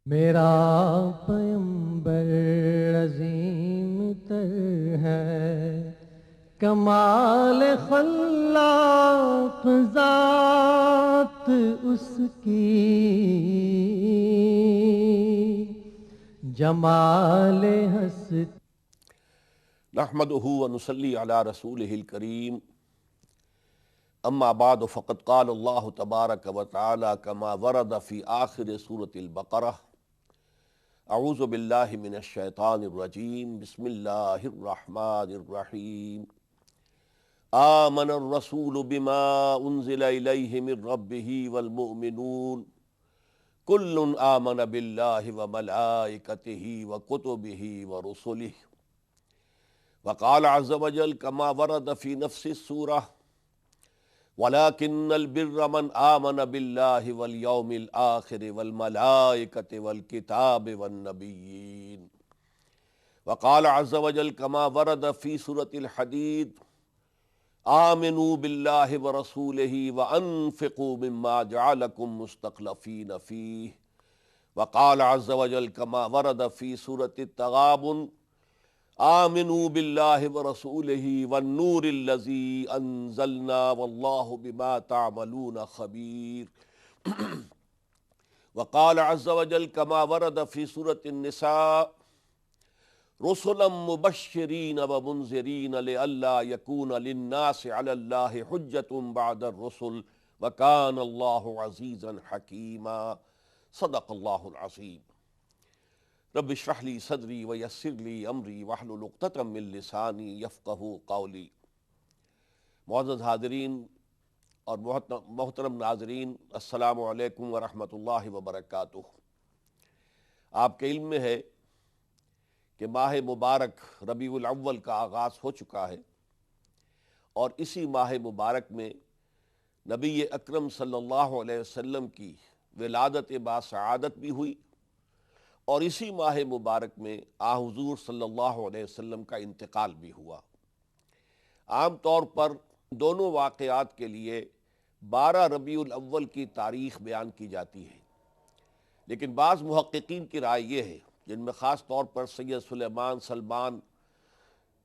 میرا پیمبر عظیم تر ہے، کمال خلاق ذات اس کی، جمال ہستی۔ نحمدہ ونصلی علی رسولہ الکریم، اما بعد فقد قال اللہ تبارک و تعالی کما ورد فی آخر سورۃ البقرہ، اعوذ باللہ من الشیطان الرجیم، بسم اللہ الرحمن الرحیم۔ آمن الرسول بما انزل الیہ من ربہ والمؤمنون کل آمن باللہ وملائکتہ وکتبہ ورسلہ۔ وقال عز وجل كما ورد في نفس السورة ولكن البر من آمن بالله واليوم الآخر والملائكة والكتاب والنبيين۔ وقال عز وجل كما ورد في سورة الحديد آمنوا بالله ورسوله وأنفقوا مما جعلكم مستخلفين فيه۔ وقال عز وجل كما ورد في سورة التغابن آمنوا باللہ ورسولہ والنور الذی انزلنا واللہ بما تعملون خبیر۔ وقال عز وجل كما ورد في سورة النساء رسلا مبشرین ومنذرین لئلا یکون للناس علی اللہ حجة بعد الرسل وکان اللہ عزیزا حکیما۔ صدق اللہ العظیم۔ رب اشرح لی صدری ویسر لی امری واحلل عقدۃ من لسانی یفقہوا قولی۔ معزز حاضرین اور محترم ناظرین، السلام علیکم ورحمۃ اللہ وبرکاتہ۔ آپ کے علم میں ہے کہ ماہ مبارک ربیع الاول کا آغاز ہو چکا ہے، اور اسی ماہ مبارک میں نبی اکرم صلی اللہ علیہ وسلم کی ولادت باسعادت بھی ہوئی، اور اسی ماہ مبارک میں حضور صلی اللہ علیہ وسلم کا انتقال بھی ہوا۔ عام طور پر دونوں واقعات کے لیے 12 ربیع الاول کی تاریخ بیان کی جاتی ہے، لیکن بعض محققین کی رائے یہ ہے، جن میں خاص طور پر سید سلیمان سلمان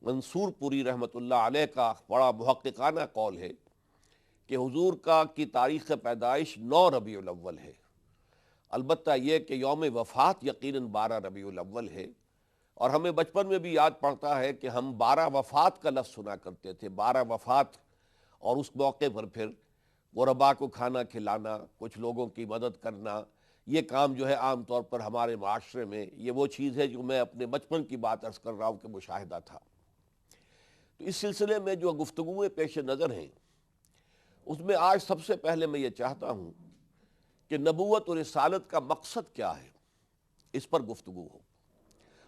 منصور پوری رحمۃ اللہ علیہ کا بڑا محققانہ قول ہے کہ حضور کی تاریخ پیدائش 9 ربیع الاول ہے۔ البتہ یہ کہ یوم وفات یقیناً 12 ربیع الاول ہے، اور ہمیں بچپن میں بھی یاد پڑتا ہے کہ ہم 12 وفات کا لفظ سنا کرتے تھے، 12 وفات، اور اس موقع پر پھر غربا کو کھانا کھلانا، کچھ لوگوں کی مدد کرنا، یہ کام جو ہے عام طور پر ہمارے معاشرے میں یہ وہ چیز ہے جو میں اپنے بچپن کی بات عرض کر رہا ہوں کہ مشاہدہ تھا۔ تو اس سلسلے میں جو گفتگویں پیش نظر ہیں، اس میں آج سب سے پہلے میں یہ چاہتا ہوں کہ نبوت اور رسالت کا مقصد کیا ہے، اس پر گفتگو ہو،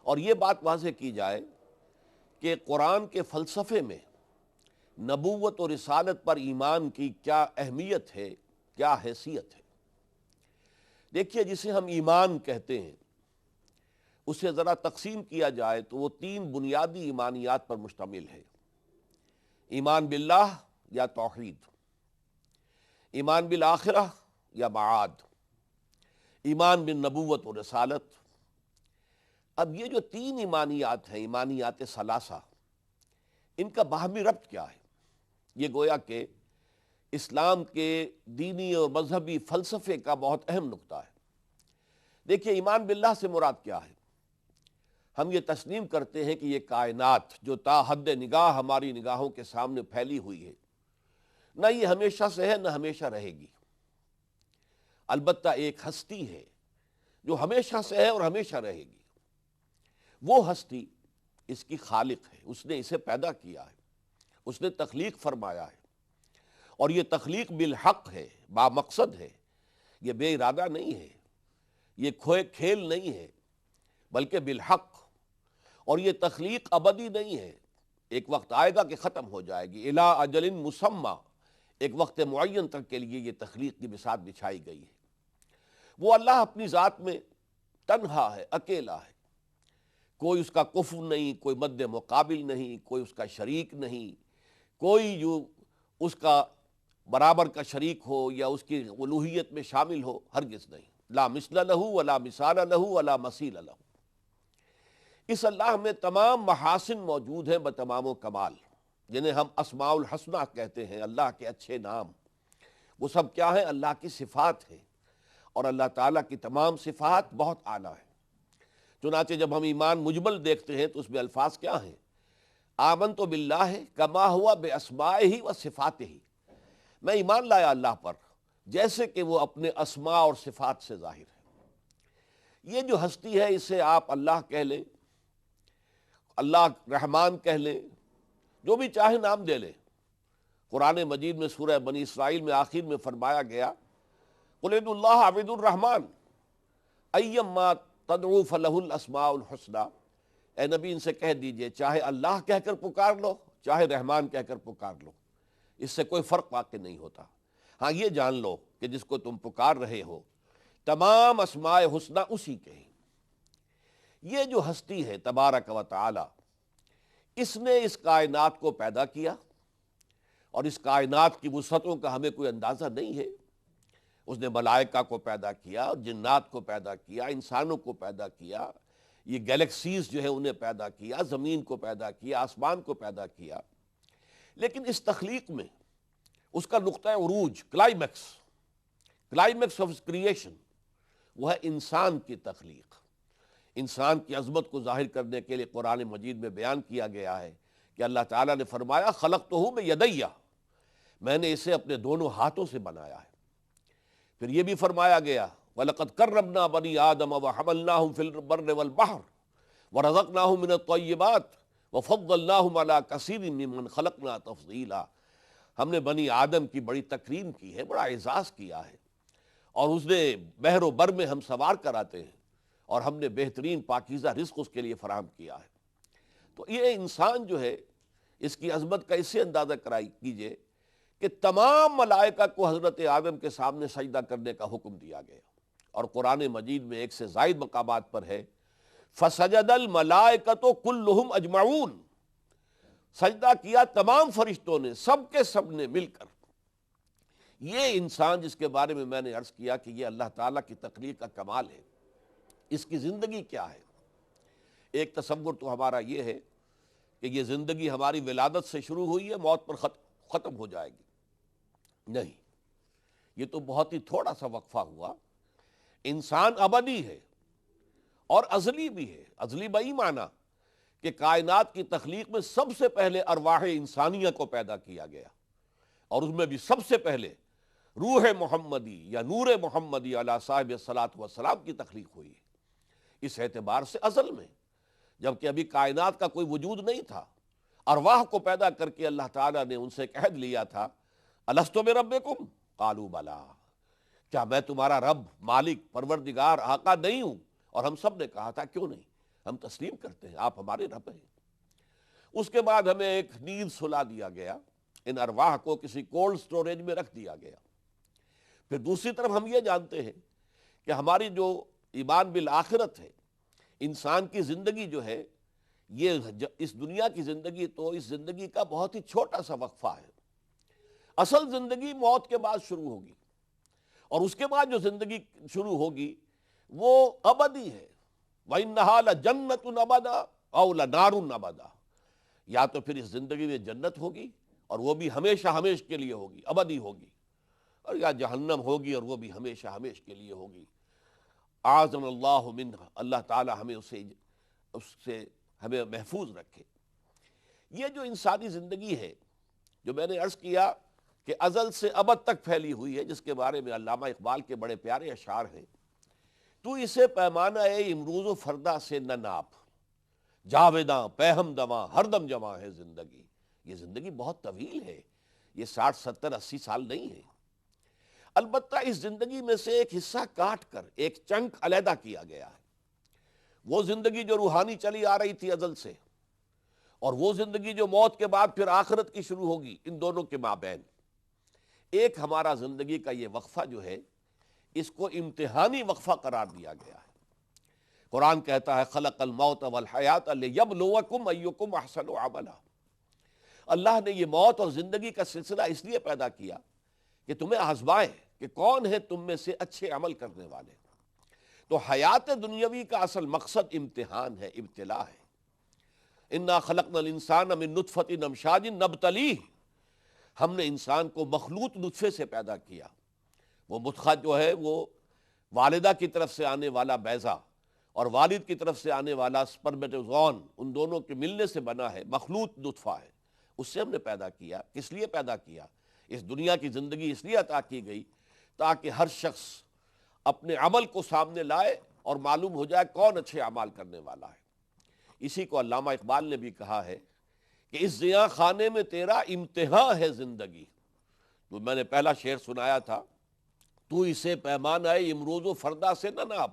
اور یہ بات واضح کی جائے کہ قرآن کے فلسفے میں نبوت اور رسالت پر ایمان کی کیا اہمیت ہے، کیا حیثیت ہے۔ دیکھیے، جسے ہم ایمان کہتے ہیں اسے ذرا تقسیم کیا جائے تو وہ 3 بنیادی ایمانیات پر مشتمل ہے: ایمان باللہ یا توحید، ایمان بالآخرہ یا معاد، ایمان بالنبوت و رسالت۔ اب یہ جو 3 ایمانیات ہیں، ایمانیات ثلاثہ، ان کا باہمی ربط کیا ہے؟ یہ گویا کہ اسلام کے دینی اور مذہبی فلسفے کا بہت اہم نقطہ ہے۔ دیکھیے، ایمان باللہ سے مراد کیا ہے؟ ہم یہ تسلیم کرتے ہیں کہ یہ کائنات جو تا حد نگاہ ہماری نگاہوں کے سامنے پھیلی ہوئی ہے، نہ یہ ہمیشہ سے ہے نہ ہمیشہ رہے گی۔ البتہ ایک ہستی ہے جو ہمیشہ سے ہے اور ہمیشہ رہے گی۔ وہ ہستی اس کی خالق ہے، اس نے اسے پیدا کیا ہے، اس نے تخلیق فرمایا ہے، اور یہ تخلیق بالحق ہے، با مقصد ہے، یہ بے ارادہ نہیں ہے، یہ کھوئے کھیل نہیں ہے، بلکہ بالحق۔ اور یہ تخلیق ابدی نہیں ہے، ایک وقت آئے گا کہ ختم ہو جائے گی، الی اجل مسمی، ایک وقت معین تک کے لیے یہ تخلیق کی بساط بچھائی گئی ہے۔ وہ اللہ اپنی ذات میں تنہا ہے، اکیلا ہے، کوئی اس کا کفو نہیں، کوئی مد مقابل نہیں، کوئی اس کا شریک نہیں، کوئی جو اس کا برابر کا شریک ہو یا اس کی الوہیت میں شامل ہو، ہرگز نہیں۔ لا مثل لہ ولا مثال لہ ولا مثیل لہ۔ اس اللہ میں تمام محاسن موجود ہیں بتمام و کمال، جنہیں ہم اسماء الحسنہ کہتے ہیں، اللہ کے اچھے نام۔ وہ سب کیا ہیں؟ اللہ کی صفات ہیں، اور اللہ تعالیٰ کی تمام صفات بہت اعلیٰ ہیں۔ چنانچہ جب ہم ایمان مجمل دیکھتے ہیں تو اس میں الفاظ کیا ہیں؟ آمنت باللہ کما ہوا باسمائہ و صفاتہ، میں ایمان لایا اللہ پر جیسے کہ وہ اپنے اسماء اور صفات سے ظاہر ہے۔ یہ جو ہستی ہے اسے آپ اللہ کہہ لیں، اللہ رحمان کہہ لیں، جو بھی چاہے نام دے لیں۔ قرآن مجید میں سورہ بنی اسرائیل میں آخر میں فرمایا گیا قل ادعوا اللہ عبد الرحمن ایما تدعو فلہ الاسماء الحسنی، اے نبی ان سے کہہ دیجئے چاہے اللہ کہہ کر پکار لو چاہے رحمان کہہ کر پکار لو، اس سے کوئی فرق واقع نہیں ہوتا۔ ہاں یہ جان لو کہ جس کو تم پکار رہے ہو تمام اسماء حسنہ اسی کے ہیں۔ یہ جو ہستی ہے تبارک و تعالی، اس نے اس کائنات کو پیدا کیا، اور اس کائنات کی وسعتوں کا ہمیں کوئی اندازہ نہیں ہے۔ اس نے ملائکہ کو پیدا کیا، جنات کو پیدا کیا، انسانوں کو پیدا کیا، یہ گیلیکسیز جو ہے انہیں پیدا کیا، زمین کو پیدا کیا، آسمان کو پیدا کیا۔ لیکن اس تخلیق میں اس کا نقطہ عروج، کلائمیکس آف کریشن، وہ ہے انسان کی تخلیق۔ انسان کی عظمت کو ظاہر کرنے کے لیے قرآن مجید میں بیان کیا گیا ہے کہ اللہ تعالیٰ نے فرمایا خلقتہ بیدیہ، میں نے اسے اپنے دونوں ہاتھوں سے بنایا ہے۔ پھر یہ بھی فرمایا گیا وَلَقَدْ كَرَّمْنَا بَنِي آدَمَ وَحَمَلْنَاهُمْ فِي الْبَرِّ وَالْبَحْرِ وَرَزَقْنَاهُمْ مِنَ الطَّيِّبَاتِ وَفَضَّلْنَاهُمْ عَلَىٰ كَثِيرٍ مِّمَّنْ خَلَقْنَا تَفْضِيلًا۔ ہم نے بنی آدم کی بڑی تکریم کی ہے، بڑا اعزاز کیا ہے، اور اس نے بحر و بر میں ہم سوار کراتے ہیں، اور ہم نے بہترین پاکیزہ رزق اس کے لیے فراہم کیا ہے۔ تو یہ انسان جو ہے اس کی عظمت کا اس سے اندازہ کیجئے کہ تمام ملائکہ کو حضرت آدم کے سامنے سجدہ کرنے کا حکم دیا گیا، اور قرآن مجید میں ایک سے زائد مقامات پر ہے فسجد الملائکۃ کلہم اجمعون، سجدہ کیا تمام فرشتوں نے، سب کے سب نے مل کر۔ یہ انسان جس کے بارے میں نے عرض کیا کہ یہ اللہ تعالیٰ کی تخلیق کا کمال ہے، اس کی زندگی کیا ہے؟ ایک تصور تو ہمارا یہ ہے کہ یہ زندگی ہماری ولادت سے شروع ہوئی ہے، موت پر ختم ہو جائے گی۔ نہیں، یہ تو بہت ہی تھوڑا سا وقفہ ہوا۔ انسان ابدی ہے اور ازلی بھی ہے۔ ازلی بئی معنی کہ کائنات کی تخلیق میں سب سے پہلے ارواح انسانیہ کو پیدا کیا گیا، اور اس میں بھی سب سے پہلے روح محمدی یا نور محمدی علی صاحب الصلاۃ والسلام کی تخلیق ہوئی ہے۔ اس اعتبار سے ازل میں، جبکہ ابھی کائنات کا کوئی وجود نہیں تھا، ارواح کو پیدا کر کے اللہ تعالیٰ نے ان سے ایک عہد لیا تھا الست بربکم قالوا بلی، کیا میں تمہارا رب، مالک، پروردگار، آقا نہیں ہوں؟ اور ہم سب نے کہا تھا کیوں نہیں، ہم تسلیم کرتے ہیں، آپ ہمارے رب ہیں۔ اس کے بعد ہمیں ایک نیند سلا دیا گیا، ان ارواح کو کسی کولڈ سٹوریج میں رکھ دیا گیا۔ پھر دوسری طرف ہم یہ جانتے ہیں کہ ہماری جو ایمان بالآخرت ہے، انسان کی زندگی جو ہے، یہ اس دنیا کی زندگی تو اس زندگی کا بہت ہی چھوٹا سا وقفہ ہے۔ اصل زندگی موت کے بعد شروع ہوگی، اور اس کے بعد جو زندگی شروع ہوگی وہ ابدی ہے۔ وَإِنَّهَا لَجَنَّةٌ أَبَدًا أَوْ لَنَارٌ أَبَدًا، یا تو پھر اس زندگی میں جنت ہوگی اور وہ بھی ہمیشہ ہمیش کے لیے ہوگی، ابدی ہوگی، اور یا جہنم ہوگی اور وہ بھی ہمیشہ ہمیش کے لیے ہوگی۔ اعاذنا اللہ منہ، اللہ تعالی ہمیں اس سے ہمیں محفوظ رکھے۔ یہ جو انسانی زندگی ہے، جو میں نے عرض کیا کہ ازل سے ابد تک پھیلی ہوئی ہے، جس کے بارے میں علامہ اقبال کے بڑے پیارے اشعار ہیں، تو اسے پیمانہ امروز و فردا سے نہ ناپ، جاویداں پہم دواں ہر دم جواں ہے زندگی۔ یہ زندگی بہت طویل ہے، یہ 60 70 80 سال نہیں ہے۔ البتہ اس زندگی میں سے ایک حصہ کاٹ کر ایک چنک علیحدہ کیا گیا ہے۔ وہ زندگی جو روحانی چلی آ رہی تھی ازل سے، اور وہ زندگی جو موت کے بعد پھر آخرت کی شروع ہوگی، ان دونوں کے مابین ایک ہمارا زندگی کا یہ وقفہ جو ہے، اس کو امتحانی وقفہ قرار دیا گیا ہے۔ قرآن کہتا ہے خلق الموت والحیات لیبلوکم ایکم احسن عملا، اللہ نے یہ موت اور زندگی کا سلسلہ اس لیے پیدا کیا کہ تمہیں آزمائے کہ کون ہے تم میں سے اچھے عمل کرنے والے۔ تو حیات دنیاوی کا اصل مقصد امتحان ہے، ابتلا ہے۔ انا خلقنا الانسان من نطفۃ امشاج نبتلیہ، ہم نے انسان کو مخلوط نطفے سے پیدا کیا۔ وہ مدخہ جو ہے وہ والدہ کی طرف سے آنے والا بیضہ اور والد کی طرف سے آنے والا سپرمیٹوزوان، ان دونوں کے ملنے سے بنا ہے، مخلوط نطفہ ہے۔ اس سے ہم نے پیدا کیا۔ کس لیے پیدا کیا؟ اس دنیا کی زندگی اس لیے عطا کی گئی تاکہ ہر شخص اپنے عمل کو سامنے لائے اور معلوم ہو جائے کون اچھے اعمال کرنے والا ہے۔ اسی کو علامہ اقبال نے بھی کہا ہے کہ اس زیاں خانے میں تیرا امتحان ہے زندگی۔ تو میں نے پہلا شعر سنایا تھا، تو اسے پیمان آئے امروز و فردا سے نہ ناپ،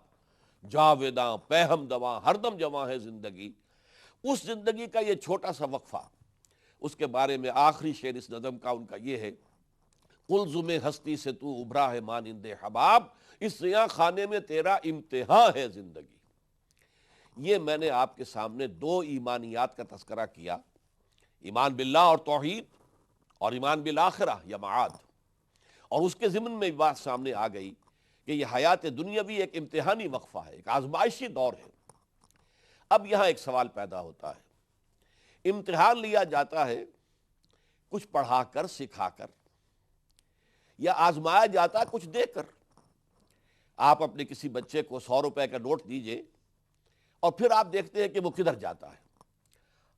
جاویداں پہم دواں ہر دم جواں ہے زندگی۔ اس زندگی کا یہ چھوٹا سا وقفہ، اس کے بارے میں آخری شعر اس نظم کا ان کا یہ ہے، قلزم ہستی سے تو ابھرا ہے مانند حباب، اس زیاں خانے میں تیرا امتحان ہے زندگی۔ یہ میں نے آپ کے سامنے دو ایمانیات کا تذکرہ کیا، ایمان باللہ اور توحید، اور ایمان بالآخرہ یا معاد، اور اس کے ضمن میں بات سامنے آ گئی کہ یہ حیات دنیاوی ایک امتحانی وقفہ ہے، ایک آزمائشی دور ہے۔ اب یہاں ایک سوال پیدا ہوتا ہے، امتحان لیا جاتا ہے کچھ پڑھا کر سکھا کر، یا آزمایا جاتا ہے کچھ دے کر۔ آپ اپنے کسی بچے کو 100 روپے کا نوٹ دیجئے اور پھر آپ دیکھتے ہیں کہ وہ کدھر جاتا ہے،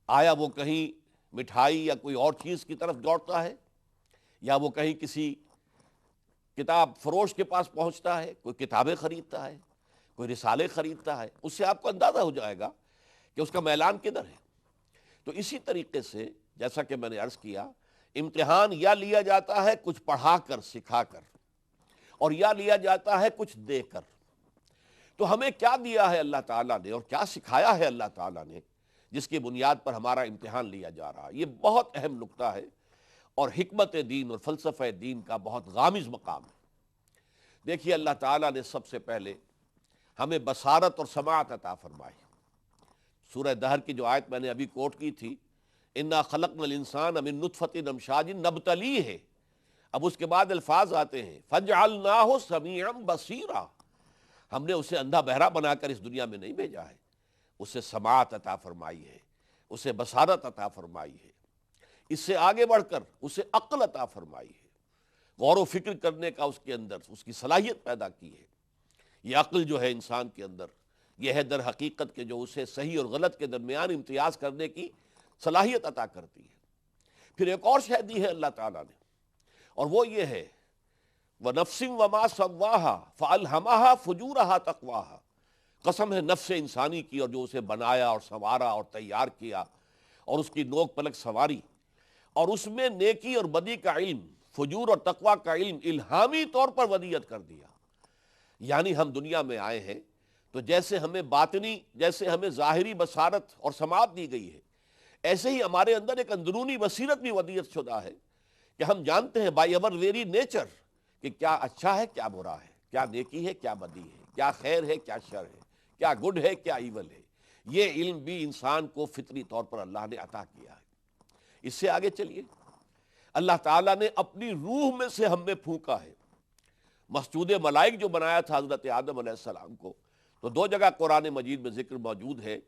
آیا وہ کہیں مٹھائی یا کوئی اور چیز کی طرف دوڑتا ہے، یا وہ کہیں کسی کتاب فروش کے پاس پہنچتا ہے، کوئی کتابیں خریدتا ہے، کوئی رسالے خریدتا ہے۔ اس سے آپ کو اندازہ ہو جائے گا کہ اس کا میلان کدھر ہے۔ تو اسی طریقے سے جیسا کہ میں نے عرض کیا، امتحان یا لیا جاتا ہے کچھ پڑھا کر سکھا کر، اور یا لیا جاتا ہے کچھ دے کر۔ تو ہمیں کیا دیا ہے اللہ تعالیٰ نے اور کیا سکھایا ہے اللہ تعالیٰ نے جس کی بنیاد پر ہمارا امتحان لیا جا رہا ہے؟ یہ بہت اہم نکتہ ہے اور حکمت دین اور فلسفہ دین کا بہت غامض مقام ہے۔ دیکھیے، اللہ تعالیٰ نے سب سے پہلے ہمیں بصارت اور سماعت عطا فرمائی۔ سورہ دہر کی جو آیت میں نے ابھی کوٹ کی تھی، انا خلقنا الانسان من نطفۃ امشاج نبتلیہ ہے، اب اس کے بعد الفاظ آتے ہیں فجعلناہ سمیعا بصیرا، ہم نے اسے اندھا بہرا بنا کر اس دنیا میں نہیں بھیجا ہے، اسے سماعت عطا فرمائی ہے، اسے بصارت عطا فرمائی ہے، اس سے آگے بڑھ کر اسے عقل عطا فرمائی ہے، غور و فکر کرنے کا اس کے اندر اس کی صلاحیت پیدا کی ہے۔ یہ عقل جو ہے انسان کے اندر، یہ ہے در حقیقت کہ جو اسے صحیح اور غلط کے درمیان امتیاز کرنے کی صلاحیت عطا کرتی ہے۔ پھر ایک اور شے دی ہے اللہ تعالیٰ نے، اور وہ یہ ہے وَنَفْسٍ وَمَا سَوَّاهَا فَأَلْهَمَهَا فُجُورَهَا تَقْوَاهَا، قسم ہے نفس انسانی کی، اور جو اسے بنایا اور سنوارا اور تیار کیا اور اس کی نوک پلک سنواری، اور اس میں نیکی اور بدی کا علم، فجور اور تقویٰ کا علم الہامی طور پر ودیت کر دیا۔ یعنی ہم دنیا میں آئے ہیں تو جیسے ہمیں باطنی، جیسے ہمیں ظاہری بصارت اور سماعت دی گئی ہے، ایسے ہی ہمارے اندر ایک اندرونی بصیرت بھی ودیت شدہ ہے کہ ہم جانتے ہیں بائی اور ویری نیچر کہ کیا اچھا ہے کیا برا ہے، کیا نیکی ہے کیا بدی ہے، کیا خیر ہے کیا شر ہے، کیا گڈ ہے کیا ایول ہے۔ یہ علم بھی انسان کو فطری طور پر اللہ نے عطا کیا ہے۔ اس سے آگے چلیے، اللہ تعالیٰ نے اپنی روح میں سے ہم میں پھونکا ہے۔ مسجود ملائک جو بنایا تھا حضرت آدم علیہ السلام کو، تو دو جگہ قرآن مجید میں ذکر موجود ہے